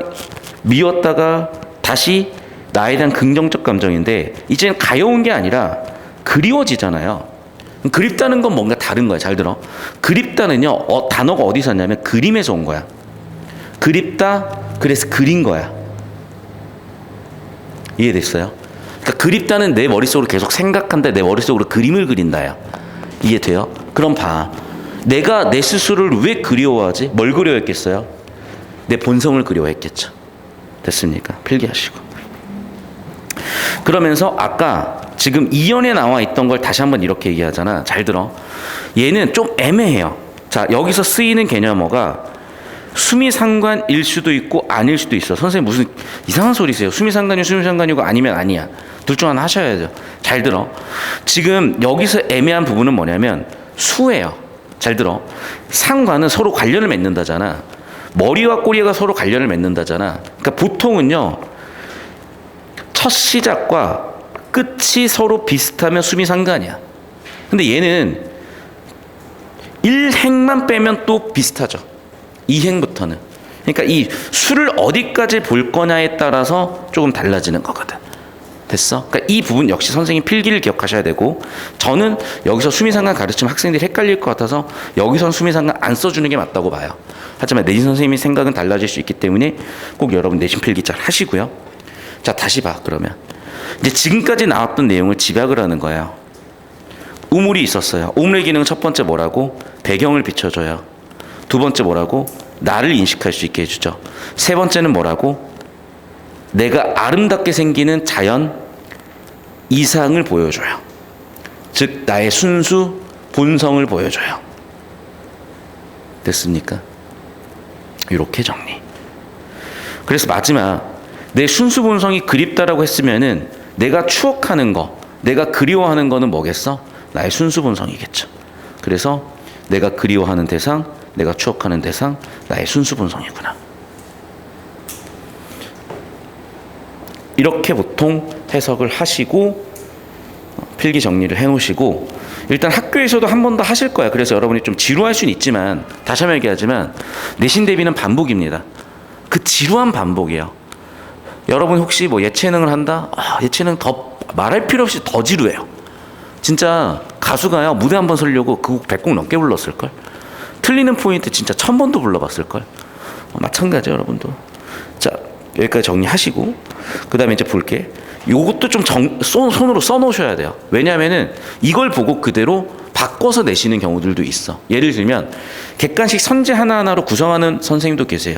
미웠다가 다시 나에 대한 긍정적 감정인데 이제는 가여운 게 아니라 그리워지잖아요. 그립다는 건 뭔가 다른 거야. 잘 들어. 그립다는요 단어가 어디서 왔냐면 그림에서 온 거야. 그립다 그래서 그린 거야. 이해됐어요? 그러니까 그립다는 내 머릿속으로 계속 생각한다. 내 머릿속으로 그림을 그린다야. 이해돼요? 그럼 봐. 내가 내 스스로를 왜 그리워하지? 뭘 그리워했겠어요? 내 본성을 그리워했겠죠. 됐습니까? 필기하시고. 그러면서 아까 지금 이연에 나와 있던 걸 다시 한번 이렇게 얘기하잖아. 잘 들어. 얘는 좀 애매해요. 자, 여기서 쓰이는 개념어가 수미상관일 수도 있고 아닐 수도 있어. 선생님 무슨 이상한 소리세요. 수미상관이고 수미상관이고 아니면 아니야. 둘 중 하나 하셔야죠. 잘 들어. 지금 여기서 애매한 부분은 뭐냐면 수예요. 잘 들어. 상관은 서로 관련을 맺는다잖아. 머리와 꼬리가 서로 관련을 맺는다잖아. 그러니까 보통은요. 첫 시작과 끝이 서로 비슷하면 수미상관이야. 근데 얘는 1행만 빼면 또 비슷하죠. 2행부터는. 그러니까 이 수를 어디까지 볼 거냐에 따라서 조금 달라지는 거거든. 됐어? 그러니까 이 부분 역시 선생님 필기를 기억하셔야 되고 저는 여기서 수미상관 가르치면 학생들이 헷갈릴 것 같아서 여기선 수미상관 안 써주는 게 맞다고 봐요. 하지만 내신 선생님의 생각은 달라질 수 있기 때문에 꼭 여러분 내신 필기 잘 하시고요. 자, 다시 봐. 그러면 이제 지금까지 나왔던 내용을 집약을 하는 거예요. 우물이 있었어요. 우물의 기능은 첫 번째 뭐라고? 배경을 비춰줘요. 두 번째 뭐라고? 나를 인식할 수 있게 해주죠. 세 번째는 뭐라고? 내가 아름답게 생기는 자연 이상을 보여줘요. 즉 나의 순수 본성을 보여줘요. 됐습니까? 이렇게 정리. 그래서 마지막 내 순수 본성이 그립다라고 했으면은 내가 추억하는 거, 내가 그리워하는 거는 뭐겠어? 나의 순수 본성이겠죠. 그래서 내가 그리워하는 대상, 내가 추억하는 대상, 나의 순수 본성이구나. 이렇게 보통 해석을 하시고 필기 정리를 해놓으시고, 일단 학교에서도 한 번 더 하실 거야. 그래서 여러분이 좀 지루할 수는 있지만, 다시 한번 얘기하지만 내신 대비는 반복입니다. 그 지루한 반복이에요. 여러분 혹시 뭐 예체능을 한다? 예체능 더 말할 필요 없이 더 지루해요. 진짜 가수가요, 무대 한 번 서려고 그 곡 100곡 넘게 불렀을걸? 틀리는 포인트 진짜 1000번도 불러봤을걸? 마찬가지예요, 여러분도. 자, 여기까지 정리하시고, 그 다음에 이제 볼게. 요것도 좀 손으로 써놓으셔야 돼요. 왜냐하면은 이걸 보고 그대로 바꿔서 내시는 경우들도 있어. 예를 들면 객관식 선제 하나하나로 구성하는 선생님도 계세요.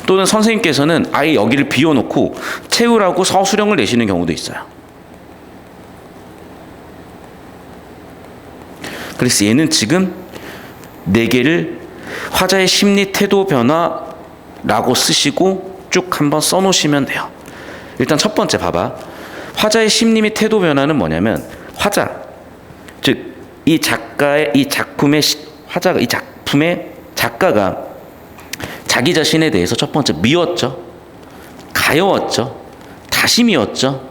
또는 선생님께서는 아예 여기를 비워놓고 채우라고 서술형을 내시는 경우도 있어요. 그래서 얘는 지금 4개를 화자의 심리 태도 변화라고 쓰시고 쭉 한번 써놓으시면 돼요. 일단 첫 번째 봐봐. 화자의 심리 및 태도 변화는 뭐냐면, 화자, 즉 이 작가의 이 작품의 화자가, 이 작품의 작가가 자기 자신에 대해서 첫 번째 미웠죠, 가여웠죠, 다시 미웠죠,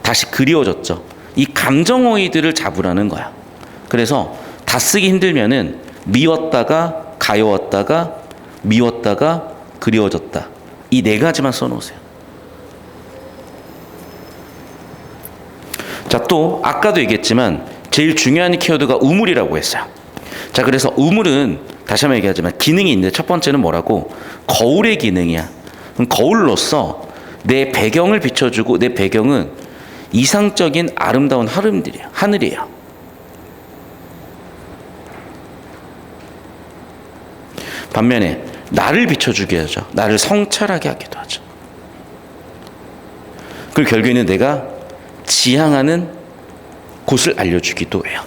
다시 그리워졌죠. 이 감정어휘들을 잡으라는 거야. 그래서 다 쓰기 힘들면은 미웠다가 가여웠다가 미웠다가 그리워졌다, 이 4가지만 써놓으세요. 자, 또 아까도 얘기했지만 제일 중요한 키워드가 우물이라고 했어요. 자, 그래서 우물은 다시 한번 얘기하지만 기능이 있는데, 첫 번째는 뭐라고? 거울의 기능이야. 그럼 거울로서 내 배경을 비춰주고, 내 배경은 이상적인 아름다운 하늘이에요. 반면에 나를 비춰주게 하죠. 나를 성찰하게 하기도 하죠. 그리고 결국에는 내가 지향하는 곳을 알려주기도 해요.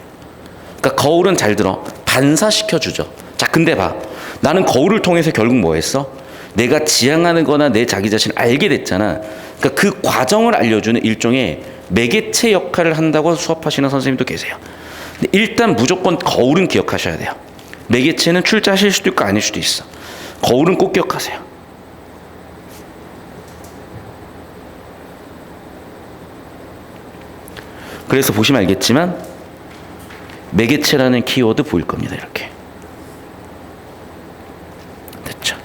그러니까 거울은 잘 들어, 반사시켜주죠. 자, 근데 봐, 나는 거울을 통해서 결국 뭐 했어? 내가 지향하는 거나 내 자기 자신을 알게 됐잖아. 그러니까 그 과정을 알려주는 일종의 매개체 역할을 한다고 수업하시는 선생님도 계세요. 근데 일단 무조건 거울은 기억하셔야 돼요. 매개체는 출제하실 수도 있고 아닐 수도 있어. 거울은 꼭 기억하세요. 그래서 보시면 알겠지만 매개체라는 키워드 보일 겁니다. 이렇게. 됐죠?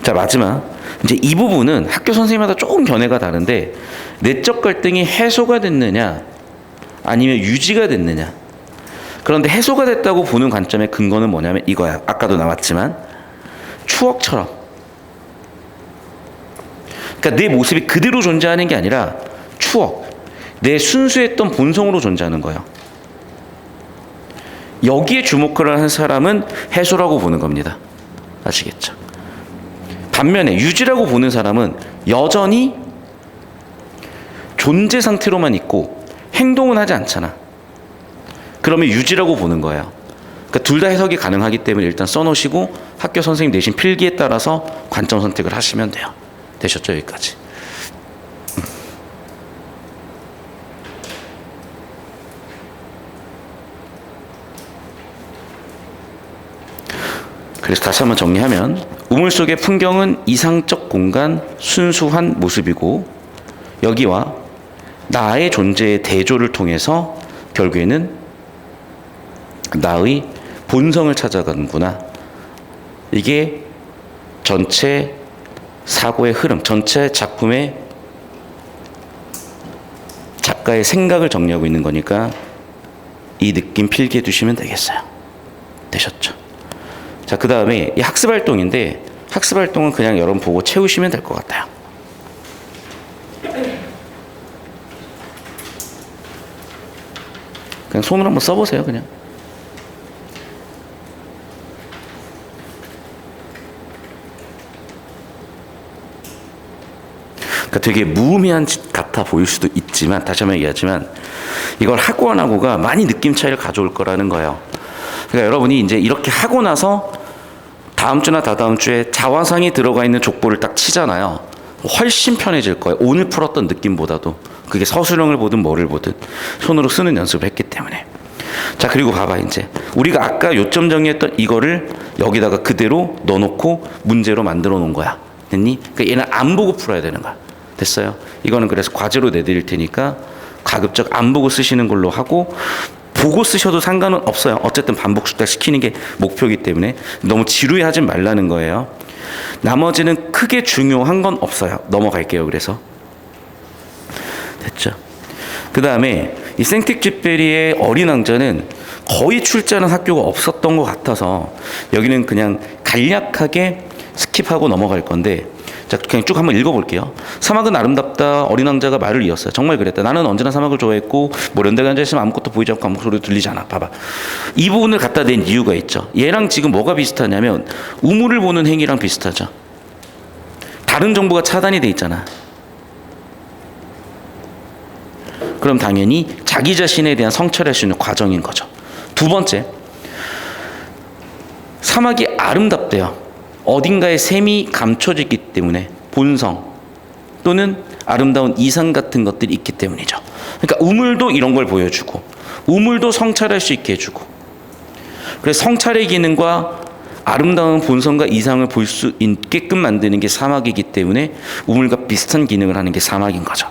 자, 마지막 이제 이 부분은 학교 선생님마다 조금 견해가 다른데, 내적 갈등이 해소가 됐느냐 아니면 유지가 됐느냐. 그런데 해소가 됐다고 보는 관점의 근거는 뭐냐면 이거야. 아까도 나왔지만 추억처럼, 그러니까 내 모습이 그대로 존재하는 게 아니라 추억, 내 순수했던 본성으로 존재하는 거예요. 여기에 주목을 하는 사람은 해소라고 보는 겁니다. 아시겠죠? 반면에 유지라고 보는 사람은 여전히 존재 상태로만 있고 행동은 하지 않잖아. 그러면 유지라고 보는 거예요. 그러니까 둘 다 해석이 가능하기 때문에 일단 써놓으시고 학교 선생님 내신 필기에 따라서 관점 선택을 하시면 돼요. 되셨죠? 여기까지. 그래서 다시 한번 정리하면, 우물 속의 풍경은 이상적 공간, 순수한 모습이고, 여기와 나의 존재의 대조를 통해서 결국에는 나의 본성을 찾아가는구나. 이게 전체 사고의 흐름, 전체 작품의 작가의 생각을 정리하고 있는 거니까 이 느낌 필기해 두시면 되겠어요. 되셨죠? 자, 그 다음에 이 학습 활동인데, 학습 활동은 그냥 여러분 보고 채우시면 될 것 같아요. 그냥 손으로 한번 써보세요, 그냥. 그러니까 되게 무의미한 짓 같아 보일 수도 있지만, 다시 한번 얘기하지만, 이걸 하고 안 하고가 많이 느낌 차이를 가져올 거라는 거예요. 그러니까 여러분이 이제 이렇게 하고 나서 다음 주나 다다음 주에 자화상이 들어가 있는 족보를 딱 치잖아요. 훨씬 편해질 거예요. 오늘 풀었던 느낌보다도. 그게 서술형을 보든 뭐를 보든 손으로 쓰는 연습을 했기 때문에. 자, 그리고 봐봐. 이제 우리가 아까 요점 정리했던 이거를 여기다가 그대로 넣어놓고 문제로 만들어 놓은 거야. 됐니? 그러니까 얘는 안 보고 풀어야 되는 거야. 됐어요? 이거는 그래서 과제로 내드릴 테니까 가급적 안 보고 쓰시는 걸로 하고, 보고 쓰셔도 상관은 없어요. 어쨌든 반복 숙달 시키는 게 목표이기 때문에 너무 지루해하지 말라는 거예요. 나머지는 크게 중요한 건 없어요. 넘어갈게요. 그래서 됐죠? 그 다음에 이 생틱쥐페리의 어린 왕자는 거의 출제하는 학교가 없었던 것 같아서 여기는 그냥 간략하게 스킵하고 넘어갈 건데, 자, 그냥 쭉 한번 읽어볼게요. 사막은 아름답다. 어린 왕자가 말을 이었어요. 정말 그랬다. 나는 언제나 사막을 좋아했고, 뭐 연대가 앉아있으면 아무것도 보이지 않고 아무 소리도 들리지 않아. 봐봐. 이 부분을 갖다 낸 이유가 있죠. 얘랑 지금 뭐가 비슷하냐면 우물을 보는 행위랑 비슷하죠. 다른 정보가 차단이 돼 있잖아. 그럼 당연히 자기 자신에 대한 성찰할 수 있는 과정인 거죠. 두 번째, 사막이 아름답대요. 어딘가에 샘이 감춰지기 때문에, 본성 또는 아름다운 이상 같은 것들이 있기 때문이죠. 그러니까 우물도 이런 걸 보여주고, 우물도 성찰할 수 있게 해주고, 그래서 성찰의 기능과 아름다운 본성과 이상을 볼 수 있게끔 만드는 게 사막이기 때문에 우물과 비슷한 기능을 하는 게 사막인 거죠.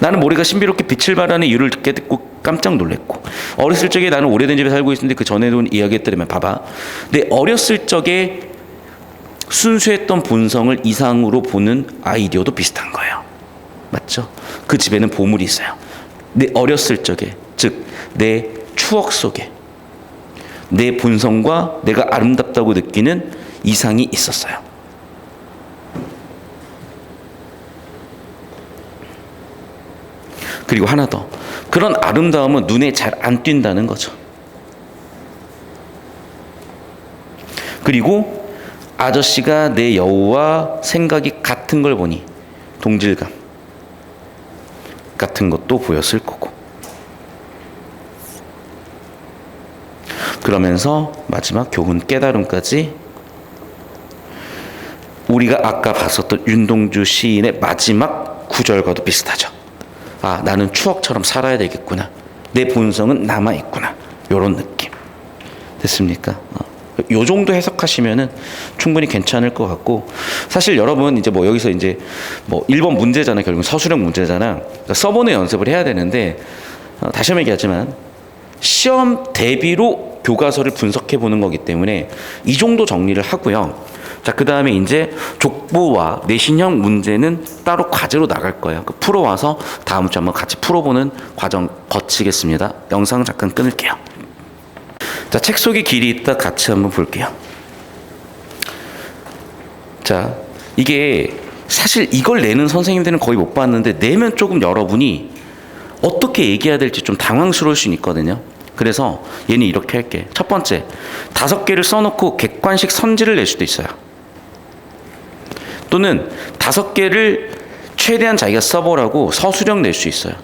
나는 모래가 신비롭게 빛을 발하는 이유를 듣고 깜짝 놀랐고, 어렸을 적에 나는 오래된 집에 살고 있었는데 그 전에도 이야기했더니만, 봐봐. 내 어렸을 적에 순수했던 본성을 이상으로 보는 아이디어도 비슷한 거예요. 맞죠? 그 집에는 보물이 있어요. 내 어렸을 적에, 즉 내 추억 속에 내 본성과 내가 아름답다고 느끼는 이상이 있었어요. 그리고 하나 더, 그런 아름다움은 눈에 잘 안 띈다는 거죠. 그리고 아저씨가 내 여우와 생각이 같은 걸 보니 동질감 같은 것도 보였을 거고, 그러면서 마지막 교훈 깨달음까지 우리가 아까 봤었던 윤동주 시인의 마지막 구절과도 비슷하죠. 아, 나는 추억처럼 살아야 되겠구나. 내 본성은 남아있구나. 요런 느낌. 됐습니까? 요 정도 해석하시면은 충분히 괜찮을 것 같고, 사실 여러분 이제 뭐 여기서 이제 뭐 1번 문제잖아. 결국 서술형 문제잖아. 그러니까 써보는 연습을 해야 되는데, 다시 한번 얘기하지만 시험 대비로 교과서를 분석해 보는 거기 때문에 이 정도 정리를 하고요. 자, 그 다음에 이제 족보와 내신형 문제는 따로 과제로 나갈 거예요. 풀어와서 다음 주 한번 같이 풀어보는 과정 거치겠습니다. 영상 잠깐 끊을게요. 자, 책 속에 길이 있다 같이 한번 볼게요. 자, 이게 사실 이걸 내는 선생님들은 거의 못 봤는데, 내면 조금 여러분이 어떻게 얘기해야 될지 좀 당황스러울 수 있거든요. 그래서 얘는 이렇게 할게. 첫 번째, 5개를 써놓고 객관식 선지를 낼 수도 있어요. 또는 5개를 최대한 자기가 써보라고 서술형 낼 수 있어요.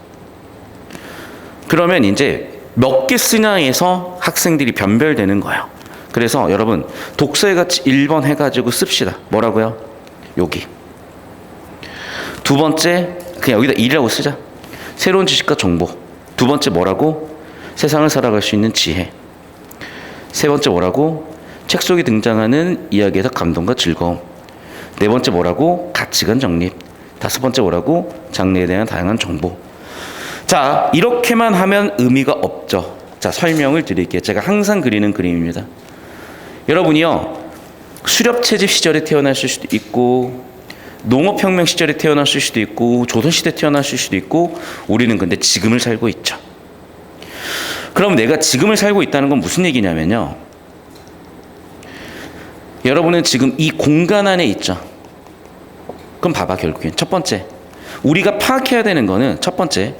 그러면 이제 몇 개 쓰냐에서 학생들이 변별되는 거예요. 그래서 여러분 독서의 가치 1번 해가지고 씁시다. 뭐라고요? 여기. 두 번째, 그냥 여기다 1이라고 쓰자. 새로운 지식과 정보. 두 번째 뭐라고? 세상을 살아갈 수 있는 지혜. 세 번째 뭐라고? 책 속에 등장하는 이야기에서 감동과 즐거움. 네 번째 뭐라고? 가치관 정립. 다섯 번째 뭐라고? 장르에 대한 다양한 정보. 자, 이렇게만 하면 의미가 없죠. 자, 설명을 드릴게요. 제가 항상 그리는 그림입니다. 여러분이요, 수렵채집 시절에 태어나실 수도 있고, 농업혁명 시절에 태어났을 수도 있고, 조선시대 태어났을 수도 있고, 우리는 근데 지금을 살고 있죠. 그럼 내가 지금을 살고 있다는 건 무슨 얘기냐면요, 여러분은 지금 이 공간 안에 있죠. 그럼 봐봐, 결국엔 첫 번째 우리가 파악해야 되는 거는 첫 번째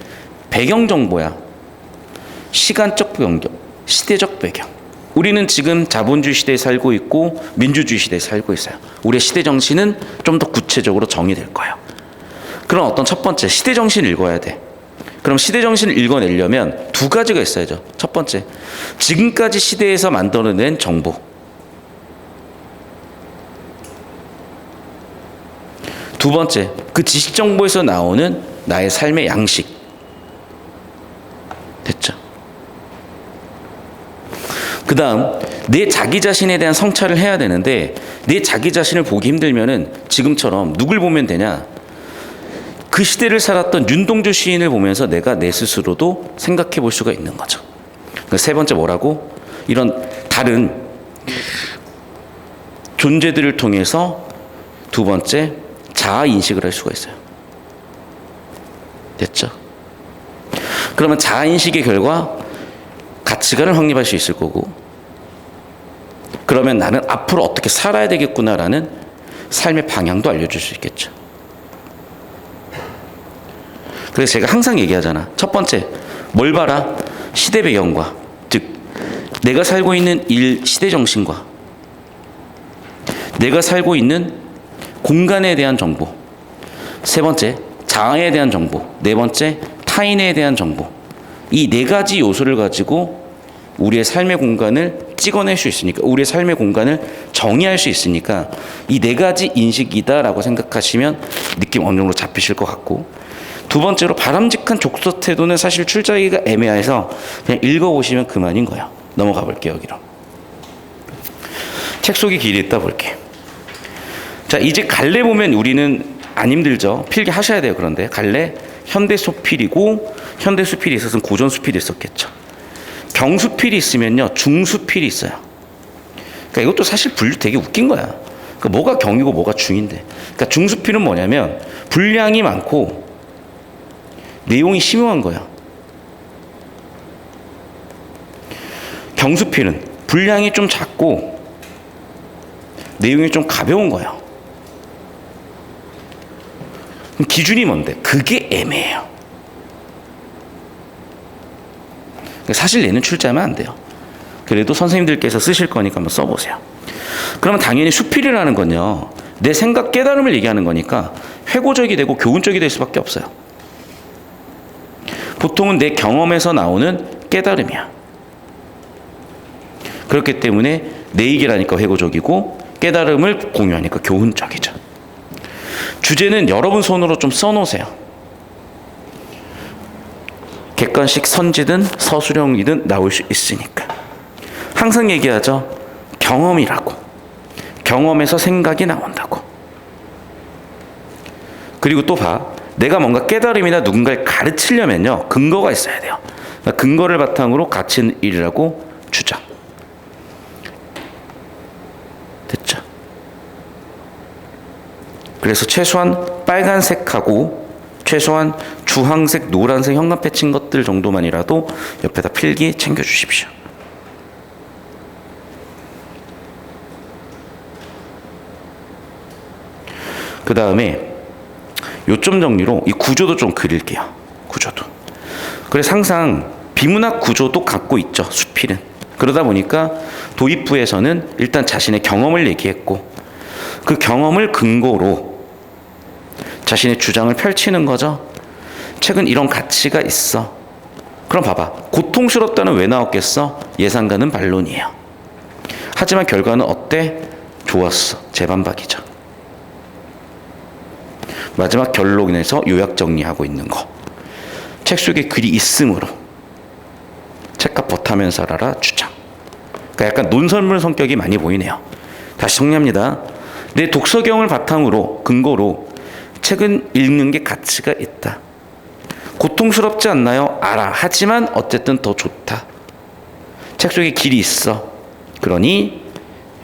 배경 정보야. 시간적 배경, 시대적 배경. 우리는 지금 자본주의 시대에 살고 있고 민주주의 시대에 살고 있어요. 우리의 시대 정신은 좀 더 구체적으로 정의될 거예요. 그럼 어떤 첫 번째 시대 정신을 읽어야 돼. 그럼 시대 정신을 읽어내려면 두 가지가 있어야죠. 첫 번째, 지금까지 시대에서 만들어낸 정보. 두 번째, 그 지식 정보에서 나오는 나의 삶의 양식. 됐죠? 그 다음 내 자기 자신에 대한 성찰을 해야 되는데, 내 자기 자신을 보기 힘들면은 지금처럼 누굴 보면 되냐? 그 시대를 살았던 윤동주 시인을 보면서 내가 내 스스로도 생각해 볼 수가 있는 거죠. 세 번째 뭐라고? 이런 다른 존재들을 통해서 두 번째 자아 인식을 할 수가 있어요. 됐죠? 그러면 자아 인식의 결과 가치관을 확립할 수 있을 거고, 그러면 나는 앞으로 어떻게 살아야 되겠구나라는 삶의 방향도 알려줄 수 있겠죠. 그래서 제가 항상 얘기하잖아. 첫 번째, 뭘 봐라? 시대 배경과, 즉 내가 살고 있는 시대 정신과 내가 살고 있는 공간에 대한 정보. 세 번째, 자아에 대한 정보. 네 번째, 타인에 대한 정보. 이 네 가지 요소를 가지고 우리의 삶의 공간을 찍어낼 수 있으니까, 우리의 삶의 공간을 정의할 수 있으니까 이 네 가지 인식이다라고 생각하시면 느낌 어느 정도 잡히실 것 같고, 두 번째로 바람직한 족서 태도는 사실 출자하기가 애매해서 그냥 읽어보시면 그만인 거예요. 넘어가 볼게요. 여기로. 책 속에 길이 있다 볼게. 자, 이제 갈래 보면 우리는 안 힘들죠. 필기 하셔야 돼요. 그런데 갈래 현대 소필이고, 현대 수필이 있었으면 고전 수필이 있었겠죠. 경수필이 있으면요 중수필이 있어요. 그러니까 이것도 사실 분류 되게 웃긴 거야. 그러니까 뭐가 경이고 뭐가 중인데. 그러니까 중수필은 뭐냐면 분량이 많고 내용이 심오한 거야. 경수필은 분량이 좀 작고 내용이 좀 가벼운 거야. 그럼 기준이 뭔데? 그게 애매해요. 사실 얘는 출제하면 안 돼요. 그래도 선생님들께서 쓰실 거니까 한번 써보세요. 그러면 당연히 수필이라는 건요, 내 생각 깨달음을 얘기하는 거니까 회고적이 되고 교훈적이 될 수밖에 없어요. 보통은 내 경험에서 나오는 깨달음이야. 그렇기 때문에 내 얘기라니까 회고적이고 깨달음을 공유하니까 교훈적이죠. 주제는 여러분 손으로 좀 써놓으세요. 객관식 선지든 서술형이든 나올 수 있으니까. 항상 얘기하죠. 경험이라고. 경험에서 생각이 나온다고. 그리고 또 봐. 내가 뭔가 깨달음이나 누군가를 가르치려면요 근거가 있어야 돼요. 그러니까 근거를 바탕으로 가치는 일이라고 주장. 됐죠? 그래서 최소한 빨간색하고 최소한 주황색, 노란색 형광펜 친 것들 정도만이라도 옆에다 필기 챙겨주십시오. 그 다음에 요점 정리로 이 구조도 좀 그릴게요. 구조도. 그래서 항상 비문학 구조도 갖고 있죠. 수필은. 그러다 보니까 도입부에서는 일단 자신의 경험을 얘기했고, 그 경험을 근거로 자신의 주장을 펼치는 거죠. 책은 이런 가치가 있어. 그럼 봐봐. 고통스럽다는 왜 나왔겠어? 예상가는 반론이에요. 하지만 결과는 어때? 좋았어. 제반박이죠. 마지막 결론에서 요약 정리하고 있는 거. 책 속에 글이 있으므로 책값 버타면 살아라 주장. 그러니까 약간 논설문 성격이 많이 보이네요. 다시 정리합니다. 내 독서경을 바탕으로 근거로 책은 읽는 게 가치가 있다. 고통스럽지 않나요? 알아. 하지만 어쨌든 더 좋다. 책 속에 길이 있어. 그러니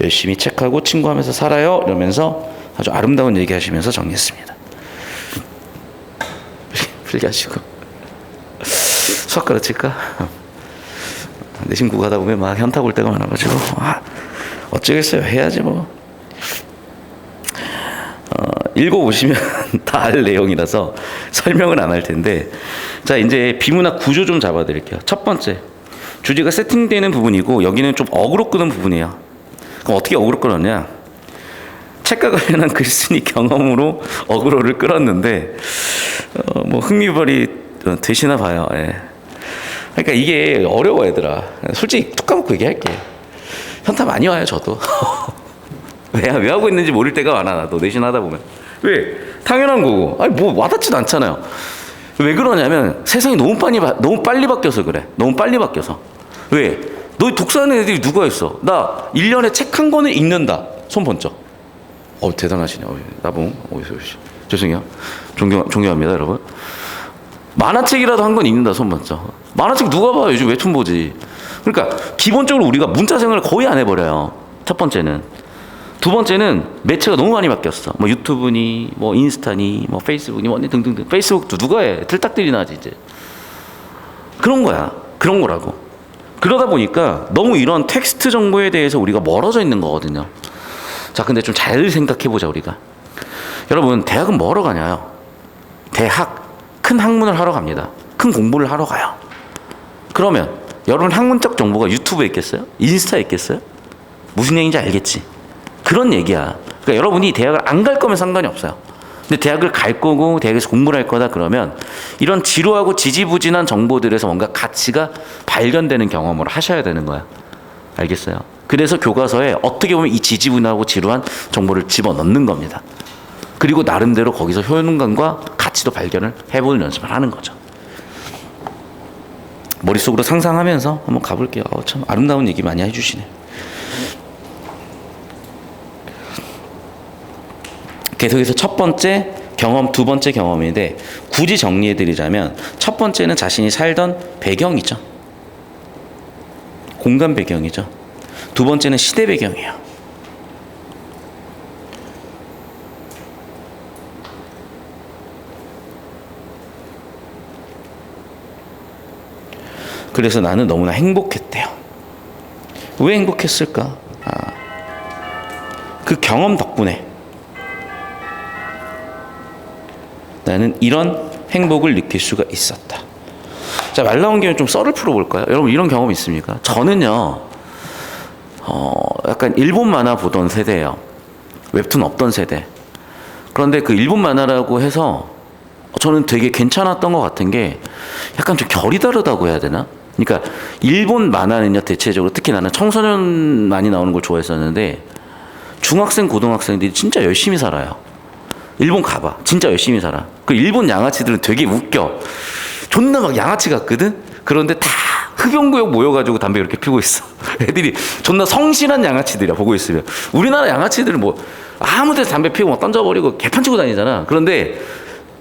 열심히 책하고 친구하면서 살아요. 이러면서 아주 아름다운 얘기하시면서 정리했습니다. 필기하시고 수학 가르칠까? 내신 국어하다 보면 막 현타 올 때가 많아가지고 어쩌겠어요. 해야지 뭐. 읽어보시면 다 알 내용이라서 설명은 안 할 텐데, 자, 이제 비문학 구조 좀 잡아드릴게요. 첫 번째, 주제가 세팅되는 부분이고 여기는 좀 어그로 끄는 부분이에요. 그럼 어떻게 어그로 끌었냐? 책과 관련한 글쓴이 경험으로 어그로를 끌었는데 뭐 흥미벌이 되시나 봐요. 예. 그러니까 이게 어려워 얘들아. 솔직히 툭 까먹고 얘기할게. 현타 많이 와요 저도. 왜 하고 있는지 모를 때가 많아. 나도 내신 하다 보면. 왜? 당연한 거고. 아니 뭐 와닿지도 않잖아요. 왜 그러냐면 세상이 너무 빨리 바뀌어서 그래. 너무 빨리 바뀌어서. 왜? 너 독서하는 애들이 누가 있어? 나 1년에 책 한 권을 읽는다. 손 번쩍. 대단하시네. 나봉. 죄송해요. 존경합니다 여러분. 만화책이라도 한 권 읽는다. 손 번쩍. 만화책 누가 봐요? 요즘 웹툰 보지. 그러니까 기본적으로 우리가 문자 생활을 거의 안 해버려요. 첫 번째는. 두 번째는 매체가 너무 많이 바뀌었어. 뭐 유튜브니, 뭐 인스타니, 뭐 페이스북니, 뭐 등등등. 페이스북도 누가 해? 틀딱들이나 하지 이제. 그런 거야. 그런 거라고. 그러다 보니까 너무 이런 텍스트 정보에 대해서 우리가 멀어져 있는 거거든요. 자, 근데 좀 잘 생각해보자 우리가. 여러분, 대학은 뭐하러 가냐요? 대학, 큰 학문을 하러 갑니다. 큰 공부를 하러 가요. 그러면 여러분 학문적 정보가 유튜브에 있겠어요? 인스타에 있겠어요? 무슨 얘기인지 알겠지? 그런 얘기야. 그러니까 여러분이 대학을 안 갈 거면 상관이 없어요. 근데 대학을 갈 거고 대학에서 공부를 할 거다 그러면 이런 지루하고 지지부진한 정보들에서 뭔가 가치가 발견되는 경험을 하셔야 되는 거야. 알겠어요? 그래서 교과서에 어떻게 보면 이 지지부진하고 지루한 정보를 집어넣는 겁니다. 그리고 나름대로 거기서 효능감과 가치도 발견을 해보는 연습을 하는 거죠. 머릿속으로 상상하면서 한번 가볼게요. 참 아름다운 얘기 많이 해주시네. 계속해서 첫 번째 경험, 두 번째 경험인데 굳이 정리해드리자면 첫 번째는 자신이 살던 배경이죠. 공간 배경이죠. 두 번째는 시대 배경이에요. 그래서 나는 너무나 행복했대요. 왜 행복했을까? 그 경험 덕분에 나는 이런 행복을 느낄 수가 있었다. 자, 말 나온 김에 좀 썰을 풀어볼까요? 여러분 이런 경험 있습니까? 저는요, 약간 일본 만화 보던 세대예요. 웹툰 없던 세대. 그런데 그 일본 만화라고 해서 저는 되게 괜찮았던 것 같은 게 약간 좀 결이 다르다고 해야 되나? 그러니까 일본 만화는요 대체적으로 특히 나는 청소년 많이 나오는 걸 좋아했었는데 중학생 고등학생들이 진짜 열심히 살아요. 일본 가봐. 진짜 열심히 살아. 그 일본 양아치들은 되게 웃겨. 존나 막 양아치 같거든? 그런데 다 흡연구역 모여가지고 담배 이렇게 피고 있어. 애들이 존나 성실한 양아치들이야, 보고 있으면. 우리나라 양아치들은 뭐 아무 데서 담배 피우고 막 던져버리고 개판 치고 다니잖아. 그런데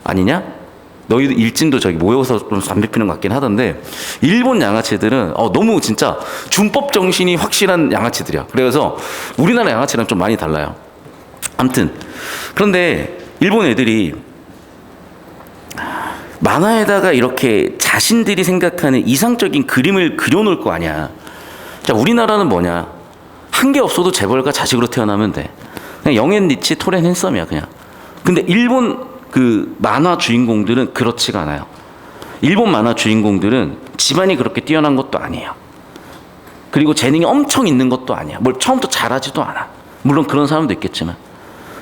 아니냐? 너희들 일진도 저기 모여서 좀 담배 피는 것 같긴 하던데 일본 양아치들은 너무 진짜 준법 정신이 확실한 양아치들이야. 그래서 우리나라 양아치랑 좀 많이 달라요. 아무튼 그런데 일본 애들이 만화에다가 이렇게 자신들이 생각하는 이상적인 그림을 그려놓을 거 아니야. 자, 우리나라는 뭐냐? 한 게 없어도 재벌가 자식으로 태어나면 돼. 그냥 영앤 리치, 토렌 핸섬이야 그냥. 근데 일본 그 만화 주인공들은 그렇지가 않아요. 일본 만화 주인공들은 집안이 그렇게 뛰어난 것도 아니에요. 그리고 재능이 엄청 있는 것도 아니야. 뭘 처음부터 잘하지도 않아. 물론 그런 사람도 있겠지만.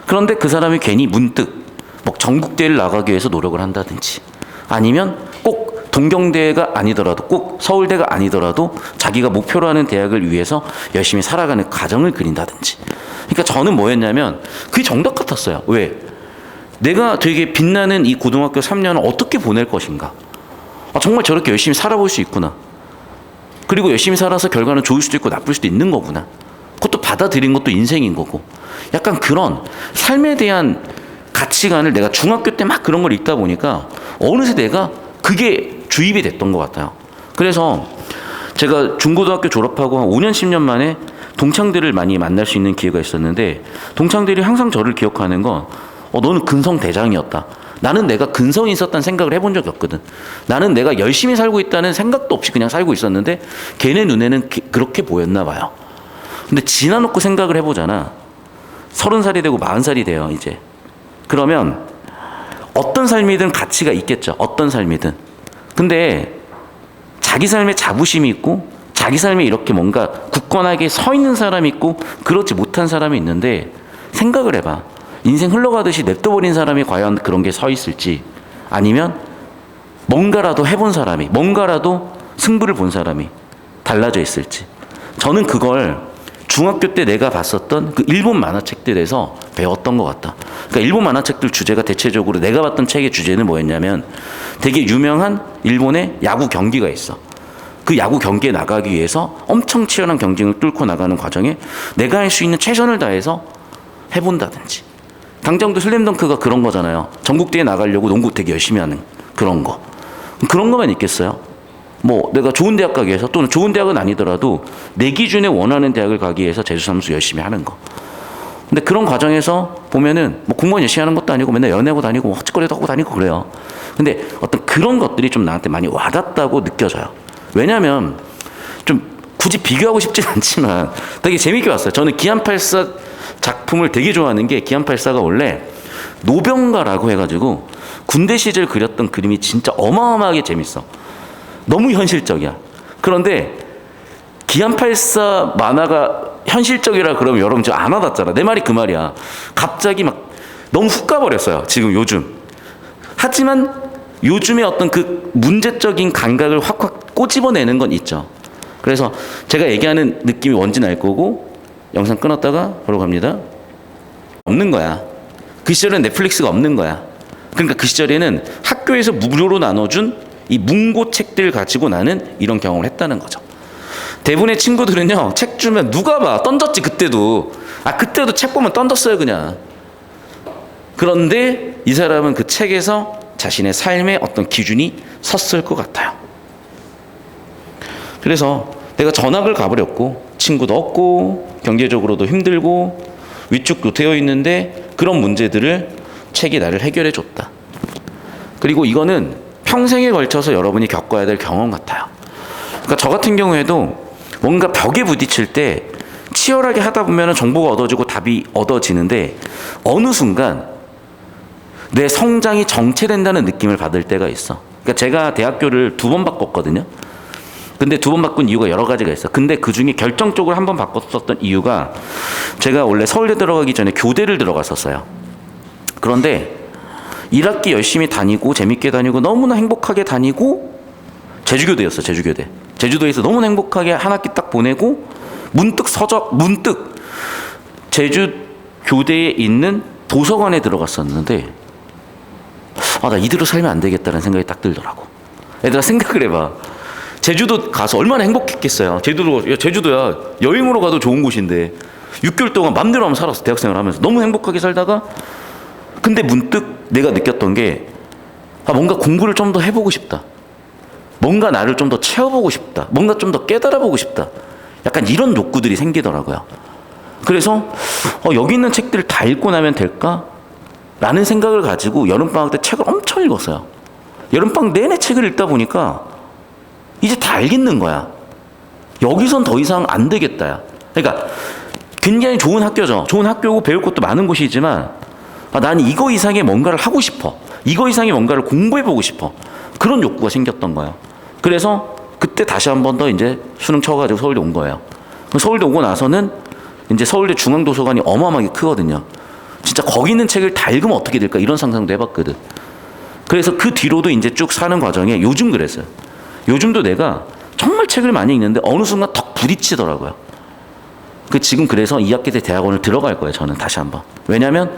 그런데 그 사람이 괜히 문득 뭐 전국대회를 나가기 위해서 노력을 한다든지 아니면 꼭 동경대가 아니더라도 꼭 서울대가 아니더라도 자기가 목표로 하는 대학을 위해서 열심히 살아가는 과정을 그린다든지. 그러니까 저는 뭐였냐면 그게 정답 같았어요. 왜? 내가 되게 빛나는 이 고등학교 3년을 어떻게 보낼 것인가. 정말 저렇게 열심히 살아볼 수 있구나. 그리고 열심히 살아서 결과는 좋을 수도 있고 나쁠 수도 있는 거구나. 그것도 받아들인 것도 인생인 거고. 약간 그런 삶에 대한 가치관을 내가 중학교 때 막 그런 걸 읽다 보니까 어느새 내가 그게 주입이 됐던 것 같아요. 그래서 제가 중고등학교 졸업하고 한 5년 10년 만에 동창들을 많이 만날 수 있는 기회가 있었는데 동창들이 항상 저를 기억하는 건 너는 근성대장이었다. 나는 내가 근성이 있었다는 생각을 해본 적이 없거든. 나는 내가 열심히 살고 있다는 생각도 없이 그냥 살고 있었는데 걔네 눈에는 그렇게 보였나 봐요. 근데 지나놓고 생각을 해보잖아. 30살이 되고 40살이 돼요 이제. 그러면 어떤 삶이든 가치가 있겠죠. 어떤 삶이든. 근데 자기 삶에 자부심이 있고 자기 삶에 이렇게 뭔가 굳건하게 서 있는 사람이 있고 그렇지 못한 사람이 있는데, 생각을 해봐. 인생 흘러가듯이 냅둬버린 사람이 과연 그런 게 서 있을지, 아니면 뭔가라도 해본 사람이, 뭔가라도 승부를 본 사람이 달라져 있을지. 저는 그걸 중학교 때 내가 봤었던 그 일본 만화책들에서 배웠던 것 같다. 그러니까 일본 만화책들 주제가 대체적으로, 내가 봤던 책의 주제는 뭐였냐면 되게 유명한 일본의 야구 경기가 있어. 그 야구 경기에 나가기 위해서 엄청 치열한 경쟁을 뚫고 나가는 과정에 내가 할 수 있는 최선을 다해서 해본다든지. 당장도 슬램덩크가 그런 거잖아요. 전국대회 나가려고 농구 되게 열심히 하는 그런 거. 그런 거만 있겠어요? 뭐 내가 좋은 대학 가기 위해서, 또는 좋은 대학은 아니더라도 내 기준에 원하는 대학을 가기 위해서 재수삼수 열심히 하는 거. 근데 그런 과정에서 보면은 뭐 공무원 열심히 하는 것도 아니고 맨날 연애하고 다니고 헛짓거리도 하고 다니고 그래요. 근데 어떤 그런 것들이 좀 나한테 많이 와닿다고 느껴져요. 왜냐하면 좀 굳이 비교하고 싶진 않지만 되게 재밌게 봤어요. 저는 기안84 작품을 되게 좋아하는 게, 기안84가 원래 노병가라고 해가지고 군대 시절 그렸던 그림이 진짜 어마어마하게 재밌어. 너무 현실적이야. 그런데 기안84 만화가 현실적이라 그러면 여러분 좀 안 와닿잖아. 내 말이 그 말이야. 갑자기 막 너무 훅 가버렸어요. 지금 요즘. 하지만 요즘의 어떤 그 문제적인 감각을 확확 꼬집어내는 건 있죠. 그래서 제가 얘기하는 느낌이 뭔지는 알 거고, 영상 끊었다가 바로 갑니다. 없는 거야. 그 시절엔 넷플릭스가 없는 거야. 그러니까 그 시절에는 학교에서 무료로 나눠준 이 문고책들 가지고 나는 이런 경험을 했다는 거죠. 대부분의 친구들은요, 책 주면 누가 봐. 던졌지 그때도. 그때도 책 보면 던졌어요 그냥. 그런데 이 사람은 그 책에서 자신의 삶의 어떤 기준이 섰을 것 같아요. 그래서 내가 전학을 가버렸고 친구도 없고 경제적으로도 힘들고 위축도 되어 있는데, 그런 문제들을 책이 나를 해결해 줬다. 그리고 이거는 평생에 걸쳐서 여러분이 겪어야 될 경험 같아요. 그러니까 저 같은 경우에도 뭔가 벽에 부딪힐 때 치열하게 하다 보면 정보가 얻어지고 답이 얻어지는데, 어느 순간 내 성장이 정체된다는 느낌을 받을 때가 있어. 그러니까 제가 대학교를 2번 바꿨거든요. 근데 2번 바꾼 이유가 여러 가지가 있어. 근데 그 중에 결정적으로 한 번 바꿨었던 이유가, 제가 원래 서울대 들어가기 전에 교대를 들어갔었어요. 그런데 1학기 열심히 다니고 재밌게 다니고 너무나 행복하게 다니고, 제주교대였어. 제주교대. 제주도에서 너무나 행복하게 한 학기 딱 보내고 문득 제주교대에 있는 도서관에 들어갔었는데, 나 이대로 살면 안 되겠다는 생각이 딱 들더라고. 얘들아 생각을 해봐. 제주도 가서 얼마나 행복했겠어요. 제주도야 여행으로 가도 좋은 곳인데 6개월 동안 맘대로 하면 살았어. 대학생활 하면서 너무 행복하게 살다가, 근데 문득 내가 느꼈던 게, 뭔가 공부를 좀 더 해보고 싶다. 뭔가 나를 좀 더 채워보고 싶다. 뭔가 좀 더 깨달아보고 싶다. 약간 이런 욕구들이 생기더라고요. 그래서 여기 있는 책들을 다 읽고 나면 될까? 라는 생각을 가지고 여름방학 때 책을 엄청 읽었어요. 여름방학 내내 책을 읽다 보니까 이제 다 알겠는 거야. 여기선 더 이상 안 되겠다야. 그러니까 굉장히 좋은 학교죠. 좋은 학교고 배울 것도 많은 곳이지만, 나는 이거 이상의 뭔가를 하고 싶어. 이거 이상의 뭔가를 공부해보고 싶어. 그런 욕구가 생겼던 거예요. 그래서 그때 다시 한 번 더 이제 수능 쳐가지고 서울대 온 거예요. 서울대 오고 나서는 이제 서울대 중앙도서관이 어마어마하게 크거든요. 진짜 거기 있는 책을 다 읽으면 어떻게 될까, 이런 상상도 해봤거든. 그래서 그 뒤로도 이제 쭉 사는 과정에 요즘 그랬어요. 요즘도 내가 정말 책을 많이 읽는데 어느 순간 턱 부딪히더라고요. 지금 그래서 2학기 때 대학원을 들어갈 거예요. 저는 다시 한번. 왜냐하면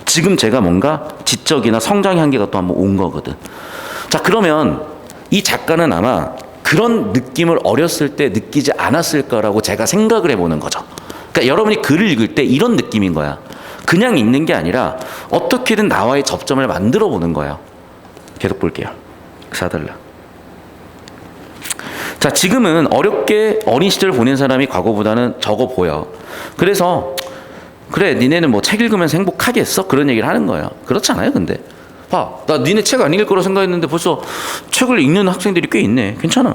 지금 제가 뭔가 지적이나 성장의 한계가 또 한번 온 거거든. 자, 그러면 이 작가는 아마 그런 느낌을 어렸을 때 느끼지 않았을까라고 제가 생각을 해보는 거죠. 그러니까 여러분이 글을 읽을 때 이런 느낌인 거야. 그냥 읽는 게 아니라 어떻게든 나와의 접점을 만들어 보는 거예요. 계속 볼게요. 4달러. 자, 지금은 어렵게 어린 시절을 보낸 사람이 과거보다는 적어 보여. 그래서 그래, 니네는 뭐 책 읽으면서 행복하겠어? 그런 얘기를 하는 거예요. 그렇잖아요. 근데 봐, 나 니네 책 안 읽을 거라 생각했는데 벌써 책을 읽는 학생들이 꽤 있네. 괜찮아.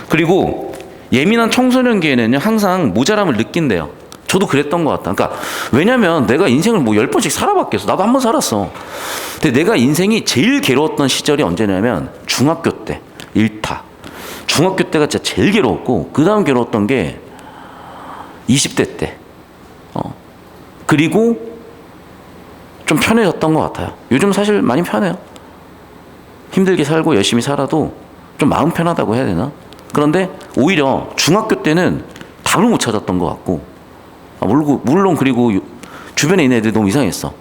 그리고 예민한 청소년기에는요, 항상 모자람을 느낀대요. 저도 그랬던 것 같다. 그러니까 왜냐면 내가 인생을 뭐 10번씩 살아봤겠어. 나도 한 번 살았어. 근데 내가 인생이 제일 괴로웠던 시절이 언제냐면 중학교 때 일타. 중학교 때가 진짜 제일 괴로웠고 그 다음 괴로웠던 게 20대 때. 그리고 좀 편해졌던 것 같아요. 요즘 사실 많이 편해요. 힘들게 살고 열심히 살아도 좀 마음 편하다고 해야 되나? 그런데 오히려 중학교 때는 답을 못 찾았던 것 같고, 물론 그리고 주변에 있는 애들이 너무 이상했어.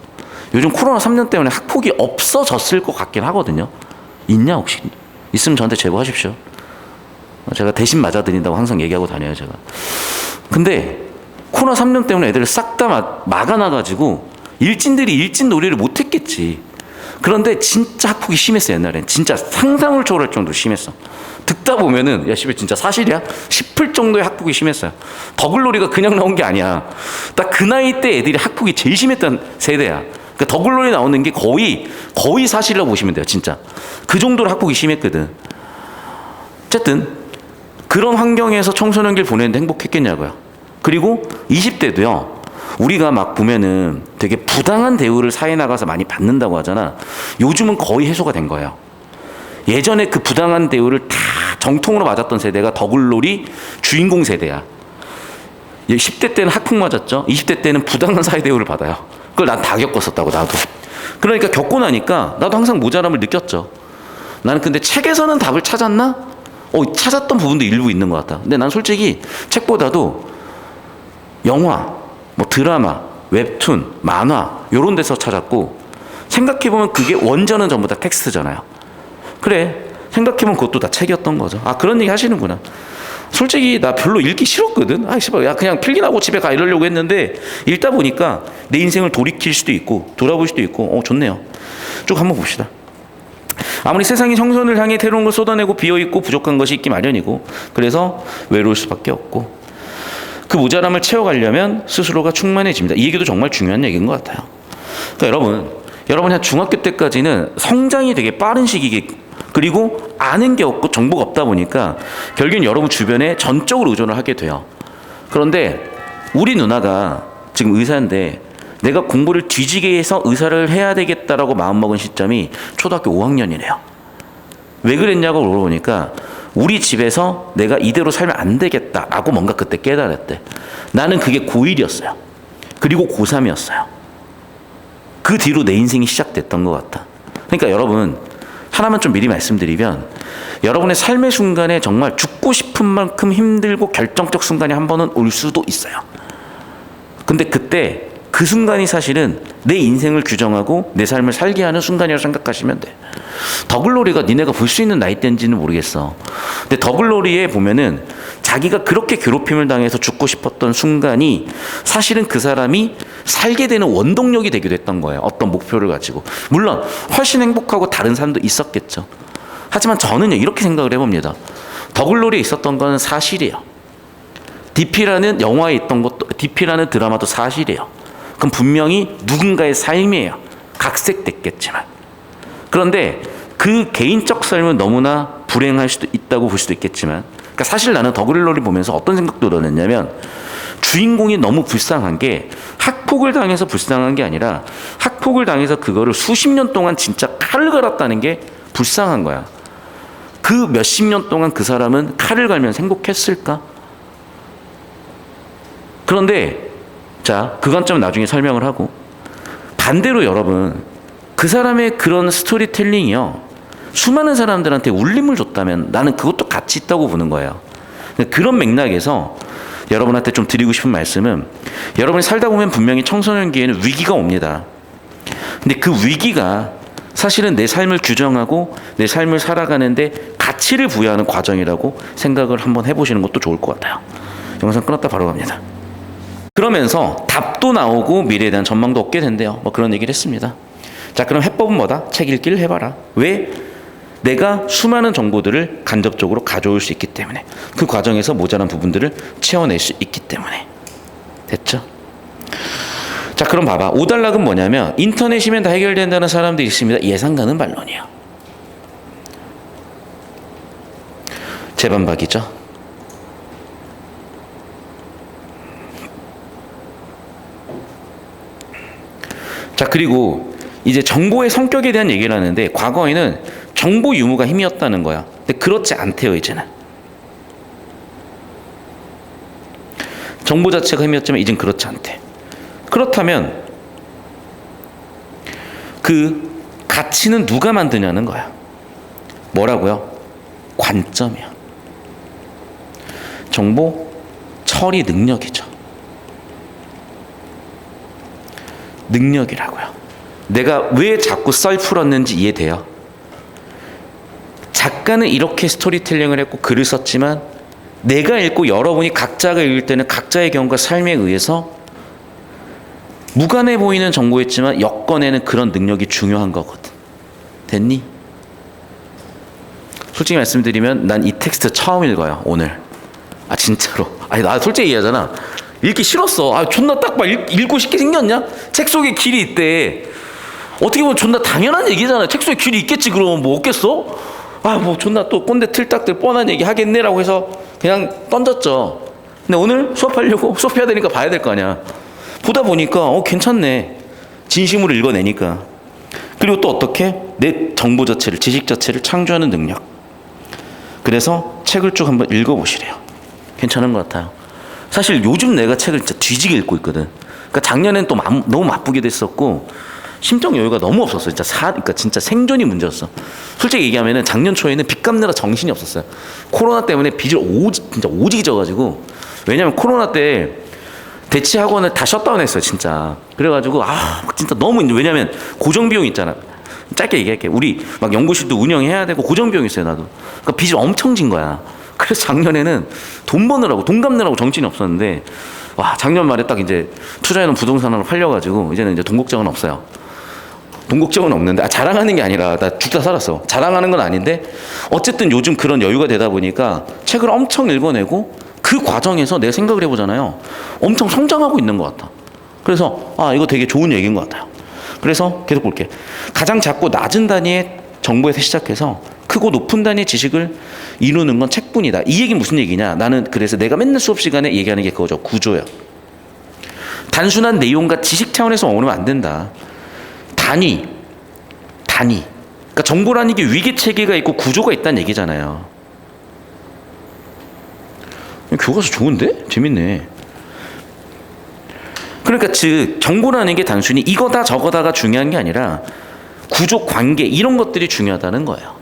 요즘 코로나 3년 때문에 학폭이 없어졌을 것 같긴 하거든요. 있냐 혹시? 있으면 저한테 제보하십시오. 제가 대신 맞아드린다고 항상 얘기하고 다녀요, 제가. 근데 코로나 3년 때문에 애들을 싹 다 막아놔가지고 일진들이 일진 놀이를 못했겠지. 그런데 진짜 학폭이 심했어. 옛날엔 진짜 상상을 초월할 정도로 심했어. 듣다 보면은 야 씨발 진짜 사실이야? 싶을 정도의 학폭이 심했어요. 더글로리가 그냥 나온 게 아니야. 딱 그 나이 때 애들이 학폭이 제일 심했던 세대야. 그러니까 더글로리 나오는 게 거의 사실이라고 보시면 돼요. 진짜 그 정도로 학폭이 심했거든. 어쨌든 그런 환경에서 청소년기를 보내는데 행복했겠냐고요. 그리고 20대도요. 우리가 막 보면은 되게 부당한 대우를 사회 나가서 많이 받는다고 하잖아. 요즘은 거의 해소가 된 거예요. 예전에 그 부당한 대우를 다 정통으로 맞았던 세대가 더글로리 주인공 세대야. 10대 때는 학폭 맞았죠. 20대 때는 부당한 사회 대우를 받아요. 그걸 난 다 겪었었다고, 나도. 그러니까 겪고 나니까 나도 항상 모자람을 느꼈죠. 나는 근데 책에서는 답을 찾았나? 찾았던 부분도 일부 있는 것 같다. 근데 난 솔직히 책보다도 영화, 뭐 드라마, 웹툰, 만화 이런 데서 찾았고, 생각해보면 그게 원전은 전부 다 텍스트잖아요. 그래, 생각해보면 그것도 다 책이었던 거죠. 그런 얘기 하시는구나. 솔직히 나 별로 읽기 싫었거든. 야 그냥 필기나고 집에 가 이러려고 했는데 읽다 보니까 내 인생을 돌이킬 수도 있고 돌아볼 수도 있고 좋네요. 쭉 한번 봅시다. 아무리 세상이 청소년을 향해 새로운 걸 쏟아내고 비어있고 부족한 것이 있기 마련이고, 그래서 외로울 수밖에 없고, 그 모자람을 채워가려면 스스로가 충만해집니다. 이 얘기도 정말 중요한 얘기인 것 같아요. 그러니까 여러분 한 중학교 때까지는 성장이 되게 빠른 시기게, 그리고 아는 게 없고 정보가 없다 보니까 결국엔 여러분 주변에 전적으로 의존을 하게 돼요. 그런데 우리 누나가 지금 의사인데 내가 공부를 뒤지게 해서 의사를 해야 되겠다라고 마음먹은 시점이 초등학교 5학년이래요. 왜 그랬냐고 물어보니까 우리 집에서 내가 이대로 살면 안 되겠다라고 뭔가 그때 깨달았대. 나는 그게 고1이었어요. 그리고 고3이었어요. 그 뒤로 내 인생이 시작됐던 것 같아. 그러니까 여러분, 하나만 좀 미리 말씀드리면, 여러분의 삶의 순간에 정말 죽고 싶은 만큼 힘들고 결정적 순간이 한 번은 올 수도 있어요. 근데 그때 그 순간이 사실은 내 인생을 규정하고 내 삶을 살게 하는 순간이라고 생각하시면 돼. 더글로리가 니네가 볼 수 있는 나이대인지는 모르겠어. 근데 더글로리에 보면은 자기가 그렇게 괴롭힘을 당해서 죽고 싶었던 순간이 사실은 그 사람이 살게 되는 원동력이 되기도 했던 거예요. 어떤 목표를 가지고. 물론 훨씬 행복하고 다른 삶도 있었겠죠. 하지만 저는요, 이렇게 생각을 해봅니다. 더글로리에 있었던 건 사실이에요. DP라는 영화에 있던 것도, DP라는 드라마도 사실이에요. 그럼 분명히 누군가의 삶이에요. 각색됐겠지만. 그런데 그 개인적 삶은 너무나 불행할 수도 있다고 볼 수도 있겠지만, 그러니까 사실 나는 더글로리 보면서 어떤 생각도 들었냐면, 주인공이 너무 불쌍한 게 학폭을 당해서 불쌍한 게 아니라 학폭을 당해서 그거를 수십 년 동안 진짜 칼을 갈았다는 게 불쌍한 거야. 그 몇십 년 동안 그 사람은 칼을 갈면서 행복했을까? 그런데 자, 그 관점은 나중에 설명을 하고, 반대로 여러분, 그 사람의 그런 스토리텔링이요, 수많은 사람들한테 울림을 줬다면 나는 그것도 가치 있다고 보는 거예요. 그런 맥락에서 여러분한테 좀 드리고 싶은 말씀은, 여러분이 살다 보면 분명히 청소년기에는 위기가 옵니다. 근데 그 위기가 사실은 내 삶을 규정하고 내 삶을 살아가는데 가치를 부여하는 과정이라고 생각을 한번 해보시는 것도 좋을 것 같아요. 영상 끊었다 바로 갑니다. 그러면서 답도 나오고 미래에 대한 전망도 얻게 된대요. 뭐 그런 얘기를 했습니다. 자, 그럼 해법은 뭐다? 책 읽기를 해봐라. 왜? 내가 수많은 정보들을 간접적으로 가져올 수 있기 때문에, 그 과정에서 모자란 부분들을 채워낼 수 있기 때문에. 됐죠? 자, 그럼 봐봐. 오달락은 뭐냐면, 인터넷이면 다 해결된다는 사람들이 있습니다. 예상 가는 반론이에요. 제 반박이죠. 그리고 이제 정보의 성격에 대한 얘기를 하는데 과거에는 정보 유무가 힘이었다는 거야. 근데 그렇지 않대요, 이제는. 정보 자체가 힘이었지만 이젠 그렇지 않대. 그렇다면 그 가치는 누가 만드냐는 거야. 뭐라고요? 관점이야. 정보 처리 능력이죠. 능력이라고요. 내가 왜 자꾸 썰 풀었는지 이해돼요? 작가는 이렇게 스토리텔링을 했고 글을 썼지만 내가 읽고 여러분이 각자가 읽을 때는 각자의 경험과 삶에 의해서 무관해 보이는 정보였지만 엮어내는 그런 능력이 중요한 거거든. 됐니? 솔직히 말씀드리면 난 이 텍스트 처음 읽어요, 오늘. 아 진짜로. 아니 나 솔직히 얘기하잖아. 읽기 싫었어. 아 존나 딱 봐. 읽고 싶게 생겼냐? 책 속에 길이 있대. 어떻게 보면 존나 당연한 얘기잖아. 책 속에 길이 있겠지. 그러면 뭐 없겠어? 아 뭐 존나 또 꼰대 틀딱들 뻔한 얘기 하겠네라고 해서 그냥 던졌죠. 근데 오늘 수업하려고 수업해야 되니까 봐야 될 거 아니야. 보다 보니까 괜찮네. 진심으로 읽어내니까. 그리고 또 어떻게? 내 정보 자체를, 지식 자체를 창조하는 능력. 그래서 책을 쭉 한번 읽어보시래요. 괜찮은 것 같아요. 사실 요즘 내가 책을 진짜 뒤지게 읽고 있거든. 그러니까 작년엔 또 너무 바쁘게 됐었고 심적 여유가 너무 없었어요. 그러니까 진짜 생존이 문제였어. 솔직히 얘기하면은 작년 초에는 빚 갚느라 정신이 없었어요. 코로나 때문에 빚을 진짜 오지게 져가지고. 왜냐면 코로나 때 대치 학원을 다 셧다운했어요, 진짜. 그래가지고 진짜 너무, 왜냐면 고정 비용 있잖아. 짧게 얘기할게. 우리 막 연구실도 운영해야 되고 고정 비용 있어요, 나도. 그러니까 빚을 엄청 진 거야. 그래서 작년에는 돈 버느라고, 돈 갚느라고 정신이 없었는데, 와, 작년 말에 딱 이제 투자해놓은 부동산으로 팔려가지고 이제는 이제 돈 걱정은 없어요. 돈 걱정은 없는데, 자랑하는 게 아니라 나 죽다 살았어. 자랑하는 건 아닌데 어쨌든 요즘 그런 여유가 되다 보니까 책을 엄청 읽어내고 그 과정에서 내 생각을 해보잖아요. 엄청 성장하고 있는 것 같아. 그래서 이거 되게 좋은 얘기인 것 같아요. 그래서 계속 볼게. 가장 작고 낮은 단위의 정보에서 시작해서 크고 높은 단위의 지식을 이루는 건 책뿐이다. 이 얘기는 무슨 얘기냐? 나는 그래서 내가 맨날 수업 시간에 얘기하는 게 그거죠. 구조야. 단순한 내용과 지식 차원에서 머무르면 안 된다. 단위. 그러니까 정보라는 게 위계 체계가 있고 구조가 있다는 얘기잖아요. 교과서 좋은데? 재밌네. 그러니까 즉 정보라는 게 단순히 이거다 저거다가 중요한 게 아니라 구조, 관계 이런 것들이 중요하다는 거예요.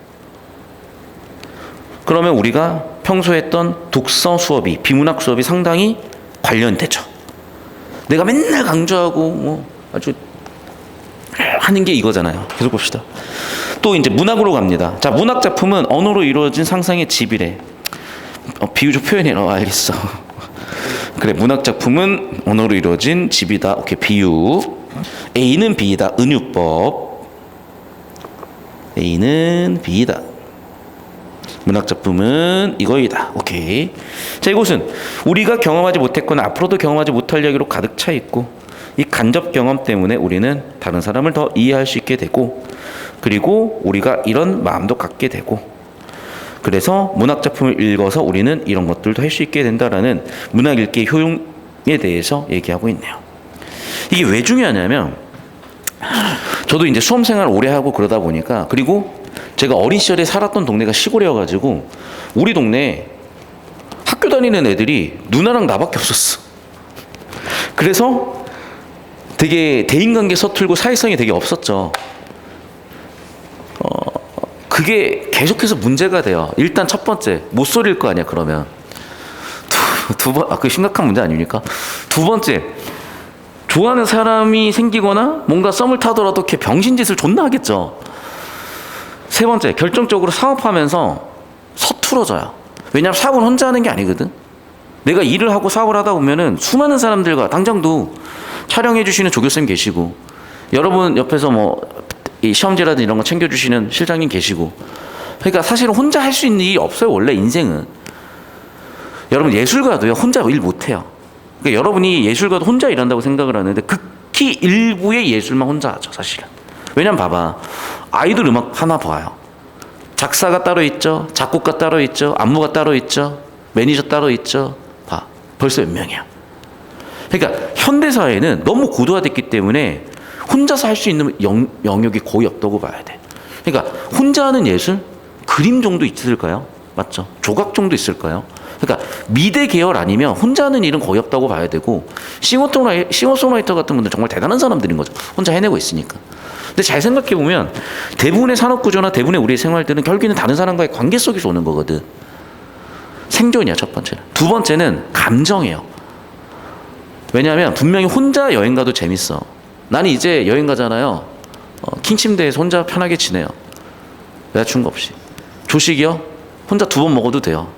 그러면 우리가 평소에 했던 독서 수업이, 비문학 수업이 상당히 관련되죠. 내가 맨날 강조하고 뭐 아주 하는 게 이거잖아요. 계속 봅시다. 또 이제 문학으로 갑니다. 자, 문학 작품은 언어로 이루어진 상상의 집이래. 비유적 표현이라 알겠어. 그래, 문학 작품은 언어로 이루어진 집이다. 오케이, 비유. A는 B이다. 은유법. A는 B이다. 문학 작품은 이거이다. 오케이. 자, 이곳은 우리가 경험하지 못했거나 앞으로도 경험하지 못할 이야기로 가득 차 있고 이 간접 경험 때문에 우리는 다른 사람을 더 이해할 수 있게 되고 그리고 우리가 이런 마음도 갖게 되고 그래서 문학 작품을 읽어서 우리는 이런 것들도 할 수 있게 된다라는 문학 읽기의 효용에 대해서 얘기하고 있네요. 이게 왜 중요하냐면 저도 이제 수험생활을 오래 하고 그러다 보니까 그리고 제가 어린 시절에 살았던 동네가 시골이어가지고 우리 동네에 학교 다니는 애들이 누나랑 나밖에 없었어. 그래서 되게 대인관계 서툴고 사회성이 되게 없었죠. 그게 계속해서 문제가 돼요. 일단 첫 번째 못소리일 거 아니야. 그러면 그 심각한 문제 아닙니까? 두 번째 좋아하는 사람이 생기거나 뭔가 썸을 타더라도 걔 병신짓을 존나 하겠죠. 세 번째 결정적으로 사업하면서 서툴어져요. 왜냐하면 사업은 혼자 하는 게 아니거든. 내가 일을 하고 사업을 하다 보면은 수많은 사람들과 당장도 촬영해 주시는 조교쌤 계시고 여러분 옆에서 뭐 이 시험지라든 이런 거 챙겨주시는 실장님 계시고 그러니까 사실은 혼자 할 수 있는 일이 없어요. 원래 인생은. 여러분 예술가도요 혼자 일 못해요. 그러니까 여러분이 예술가도 혼자 일한다고 생각을 하는데 극히 일부의 예술만 혼자 하죠. 사실은. 왜냐면 봐봐. 아이돌 음악 하나 봐요. 작사가 따로 있죠. 작곡가 따로 있죠. 안무가 따로 있죠. 매니저 따로 있죠. 봐. 벌써 몇 명이야. 그러니까 현대사회는 너무 고도화됐기 때문에 혼자서 할 수 있는 영역이 거의 없다고 봐야 돼. 그러니까 혼자 하는 예술? 그림 정도 있을까요? 맞죠? 조각 정도 있을까요? 그러니까 미대 계열 아니면 혼자 하는 일은 거의 없다고 봐야 되고, 싱어송라이터 같은 분들 정말 대단한 사람들인 거죠. 혼자 해내고 있으니까. 근데 잘 생각해 보면 대부분의 산업 구조나 대부분의 우리의 생활들은 결국에는 다른 사람과의 관계 속에서 오는 거거든. 생존이야, 첫 번째는. 두 번째는 감정이에요. 왜냐하면 분명히 혼자 여행 가도 재밌어. 나는 이제 여행 가잖아요. 킹 침대에서 혼자 편하게 지내요. 여자친구 없이. 조식이요? 혼자 2번 먹어도 돼요.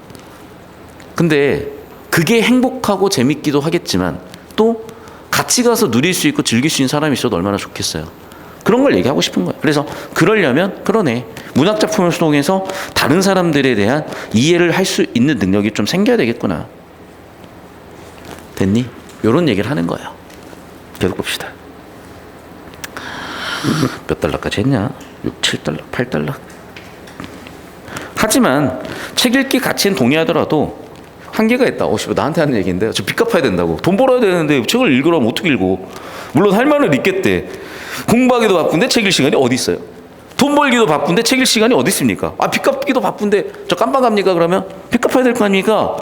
근데 그게 행복하고 재밌기도 하겠지만 또 같이 가서 누릴 수 있고 즐길 수 있는 사람이 있어도 얼마나 좋겠어요. 그런 걸 얘기하고 싶은 거예요. 그래서 그러려면 그러네. 문학작품을 통해서 다른 사람들에 대한 이해를 할 수 있는 능력이 좀 생겨야 되겠구나. 됐니? 이런 얘기를 하는 거예요. 계속 봅시다. 몇 달러까지 했냐? 6, 7달러, 8달러. 하지만 책 읽기 가치엔 동의하더라도 한계가 있다. 나한테 하는 얘기인데 저 빚 갚아야 된다고. 돈 벌어야 되는데 책을 읽으라면 어떻게 읽어? 물론 할 말은 있겠대. 공부하기도 바쁜데 책 읽을 시간이 어디 있어요? 돈 벌기도 바쁜데 책 읽을 시간이 어디 있습니까? 빚 갚기도 바쁜데 저 깜빡합니까? 그러면 빚 갚아야 될 거 아닙니까?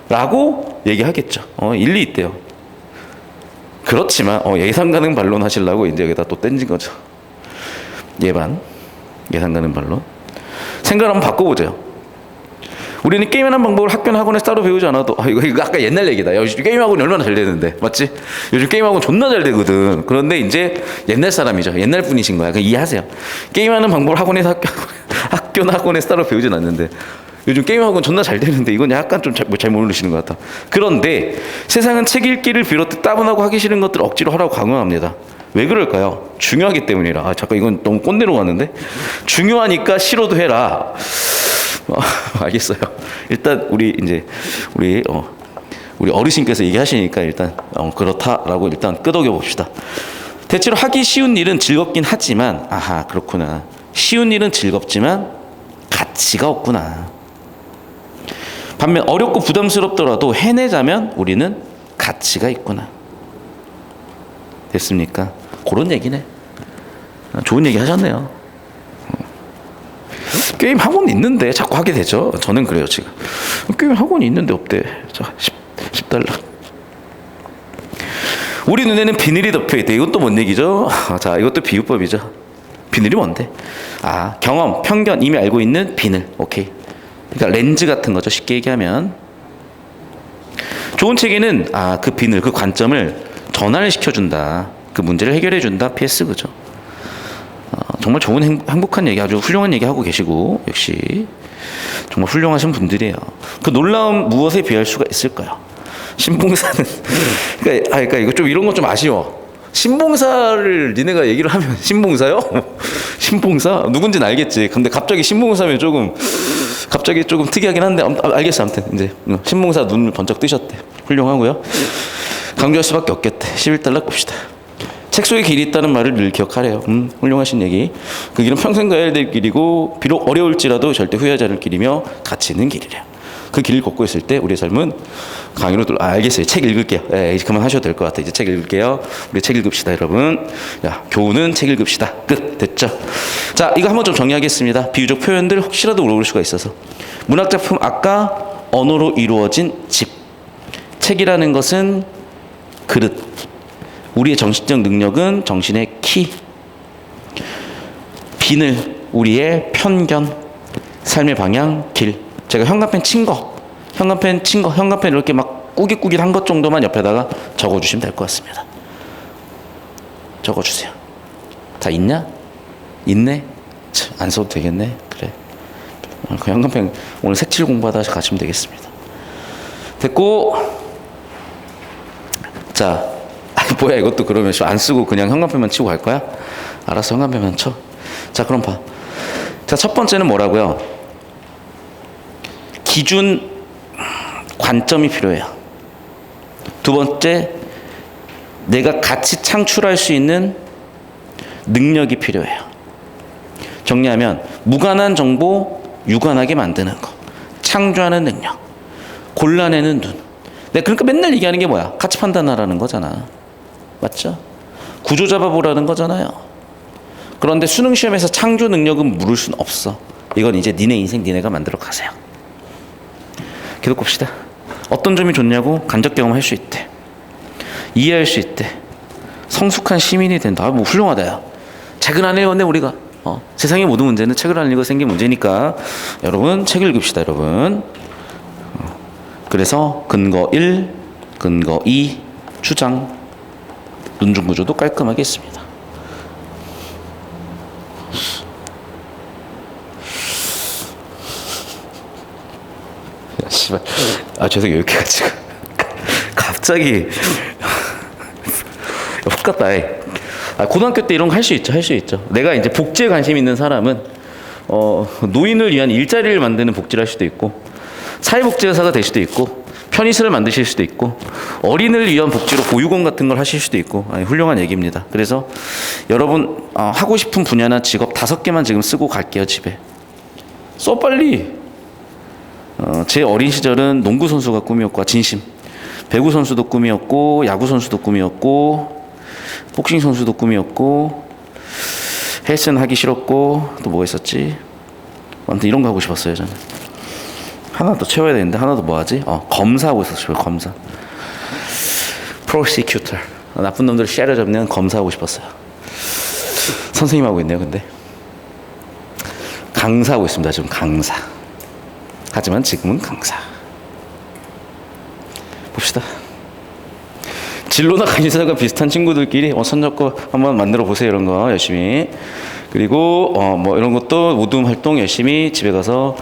라고 얘기하겠죠. 일리 있대요. 그렇지만 예상 가능 반론 하시려고 이제 여기다 또 땡진 거죠. 예산 가능 반론. 생각을 한번 바꿔보세요. 우리는 게임하는 방법을 학교나 학원에서 따로 배우지 않아도, 이거 아까 옛날 얘기다. 요즘 게임학원이 얼마나 잘 되는데, 맞지? 요즘 게임학원 존나 잘 되거든. 그런데 이제 옛날 사람이죠. 옛날 분이신 거야. 그냥 이해하세요. 게임하는 방법을 학원에서 학교나 학원에서 따로 배우진 않는데, 요즘 게임학원 존나 잘 되는데 이건 약간 좀 잘 모르시는 것 같아. 그런데 세상은 책 읽기를 비롯해 따분하고 하기 싫은 것들을 억지로 하라고 강요합니다. 왜 그럴까요? 중요하기 때문이라. 잠깐 이건 너무 꼰대로 가는데? 중요하니까 싫어도 해라. 알겠어요. 일단 우리 어르신께서 얘기하시니까 일단 그렇다라고 일단 끄덕여 봅시다. 대체로 하기 쉬운 일은 즐겁긴 하지만, 그렇구나. 쉬운 일은 즐겁지만 가치가 없구나. 반면 어렵고 부담스럽더라도 해내자면 우리는 가치가 있구나. 됐습니까? 그런 얘기네. 좋은 얘기 하셨네요. 게임 학원이 있는데 자꾸 하게 되죠. 저는 그래요, 지금. 게임 학원이 있는데 없대. 자, 10달러. 우리 눈에는 비늘이 덮여있대. 이건 또 뭔 얘기죠? 자, 이것도 비유법이죠. 비늘이 뭔데? 경험, 편견, 이미 알고 있는 비늘. 오케이. 그러니까 렌즈 같은 거죠. 쉽게 얘기하면. 좋은 책에는 그 비늘, 그 관점을 전환을 시켜준다. 그 문제를 해결해준다. PS 그죠. 정말 좋은 행복한 얘기, 아주 훌륭한 얘기 하고 계시고, 역시 정말 훌륭하신 분들이에요. 그 놀라움 무엇에 비할 수가 있을까요? 신봉사는 그러니까 이거 좀 이런 거 좀 아쉬워. 신봉사를 니네가 얘기를 하면 신봉사요? 신봉사 누군지는 알겠지. 근데 갑자기 신봉사면 조금 특이하긴 한데 알겠어. 아무튼 이제 신봉사 눈을 번쩍 뜨셨대. 훌륭하고요. 강조할 수밖에 없겠대. 11달러 봅시다. 책 속에 길이 있다는 말을 늘 기억하래요. 훌륭하신 얘기. 그 길은 평생 가야 될 길이고 비록 어려울지라도 절대 후회하지 않을 길이며 가치 있는 길이래요. 그 길을 걷고 있을 때 우리의 삶은 강의로 알겠어요. 책 읽을게요. 이제 그만 하셔도 될 것 같아요. 이제 책 읽을게요. 우리 책 읽읍시다, 여러분. 교훈은 책 읽읍시다. 끝. 됐죠? 자, 이거 한번 좀 정리하겠습니다. 비유적 표현들 혹시라도 물어볼 수가 있어서. 문학작품 아까 언어로 이루어진 집. 책이라는 것은 그릇. 우리의 정신적 능력은 정신의 키. 비늘, 우리의 편견. 삶의 방향, 길. 제가 현관펜 친 거, 현관펜 이렇게 막 꾸깃꾸깃한 것 정도만 옆에다가 적어주시면 될 것 같습니다. 적어주세요. 다 있냐? 있네? 안 써도 되겠네? 그래. 그 현관펜 오늘 색칠 공부하다 가시면 되겠습니다. 됐고, 자, 뭐야 이것도 그러면 안 쓰고 그냥 현관펜만 치고 갈 거야? 알았어, 현관펜만 쳐. 자, 그럼 봐. 자, 첫 번째는 뭐라고요? 기준, 관점이 필요해요. 두 번째, 내가 같이 창출할 수 있는 능력이 필요해요. 정리하면 무관한 정보 유관하게 만드는 거, 창조하는 능력, 골라내는 눈. 내가 그러니까 맨날 얘기하는 게 뭐야? 가치 판단하라는 거잖아. 맞죠? 구조 잡아보라는 거잖아요. 그런데 수능 시험에서 창조 능력은 물을 순 없어. 이건 이제 니네 인생 니네가 만들어 가세요. 계속 봅시다. 어떤 점이 좋냐고? 간접 경험할 수 있대. 이해할 수 있대. 성숙한 시민이 된다. 뭐 훌륭하다. 야. 책을 안 읽었네 우리가. 세상의 모든 문제는 책을 안 읽어 생긴 문제니까 여러분 책 읽읍시다 여러분. 그래서 근거 1, 근거 2, 추장, 논중 구조도 깔끔하게 있습니다. 야 씨발. 죄송해요. 여기가 지금 갑자기 혹 같다. 고등학교 때 이런 거 할 수 있죠. 할 수 있죠. 내가 이제 복지에 관심 있는 사람은 노인을 위한 일자리를 만드는 복지를 할 수도 있고 사회복지회사가 될 수도 있고 편의시설을 만드실 수도 있고 어린이를 위한 복지로 보육원 같은 걸 하실 수도 있고 훌륭한 얘기입니다. 그래서 여러분 하고 싶은 분야나 직업 5개만 지금 쓰고 갈게요. 집에 써 빨리. 제 어린 시절은 농구 선수가 꿈이었고 진심 배구 선수도 꿈이었고 야구 선수도 꿈이었고 복싱 선수도 꿈이었고 헬스는 하기 싫었고 또 뭐가 있었지? 아무튼 이런 거 하고 싶었어요. 저는 하나 더 채워야 되는데 하나 더 뭐 하지? 검사하고 있었어요. 검사 프로시큐터 나쁜 놈들 쉐려 잡는 검사하고 싶었어요. 선생님 하고 있네요. 근데 강사하고 있습니다. 지금 강사. 하지만 지금은 강사. 봅시다. 진로나 관심사가 비슷한 친구들끼리 선적거 한번 만들어 보세요. 이런 거 열심히. 그리고 뭐 이런 것도 모둠 활동 열심히 집에 가서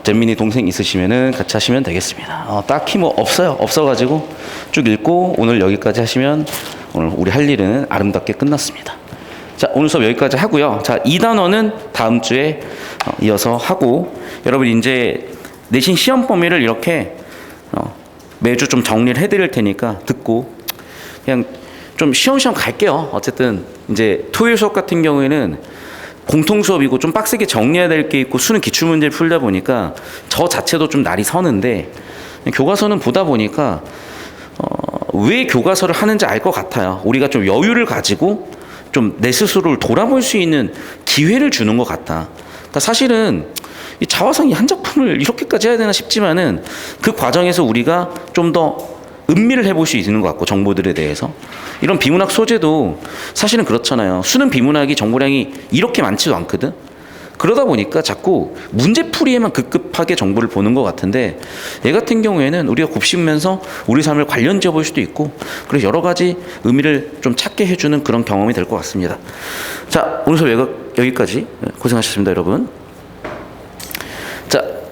잼민이 동생 있으시면은 같이 하시면 되겠습니다. 딱히 뭐 없어가지고 쭉 읽고 오늘 여기까지 하시면 오늘 우리 할 일은 아름답게 끝났습니다. 자, 오늘 수업 여기까지 하고요. 자, 2단원은 다음 주에 이어서 하고 여러분 이제 내신 시험 범위를 이렇게 매주 좀 정리를 해드릴 테니까 듣고 그냥 좀 시험시험 갈게요. 어쨌든 이제 토요일 수업 같은 경우에는 공통 수업이고 좀 빡세게 정리해야 될 게 있고 수능 기출문제를 풀다 보니까 저 자체도 좀 날이 서는데 교과서는 보다 보니까 왜 교과서를 하는지 알 것 같아요. 우리가 좀 여유를 가지고 좀 내 스스로를 돌아볼 수 있는 기회를 주는 것 같다. 그러니까 사실은 이 자화상 이 한 작품을 이렇게까지 해야 되나 싶지만은 그 과정에서 우리가 좀 더 음미를 해볼 수 있는 것 같고 정보들에 대해서 이런 비문학 소재도 사실은 그렇잖아요. 수능 비문학이 정보량이 이렇게 많지도 않거든. 그러다 보니까 자꾸 문제풀이에만 급급하게 정보를 보는 것 같은데 얘 같은 경우에는 우리가 곱씹으면서 우리 삶을 관련 지어볼 수도 있고 그래서 여러 가지 의미를 좀 찾게 해주는 그런 경험이 될 것 같습니다. 자, 오늘 수업 여기까지 고생하셨습니다, 여러분.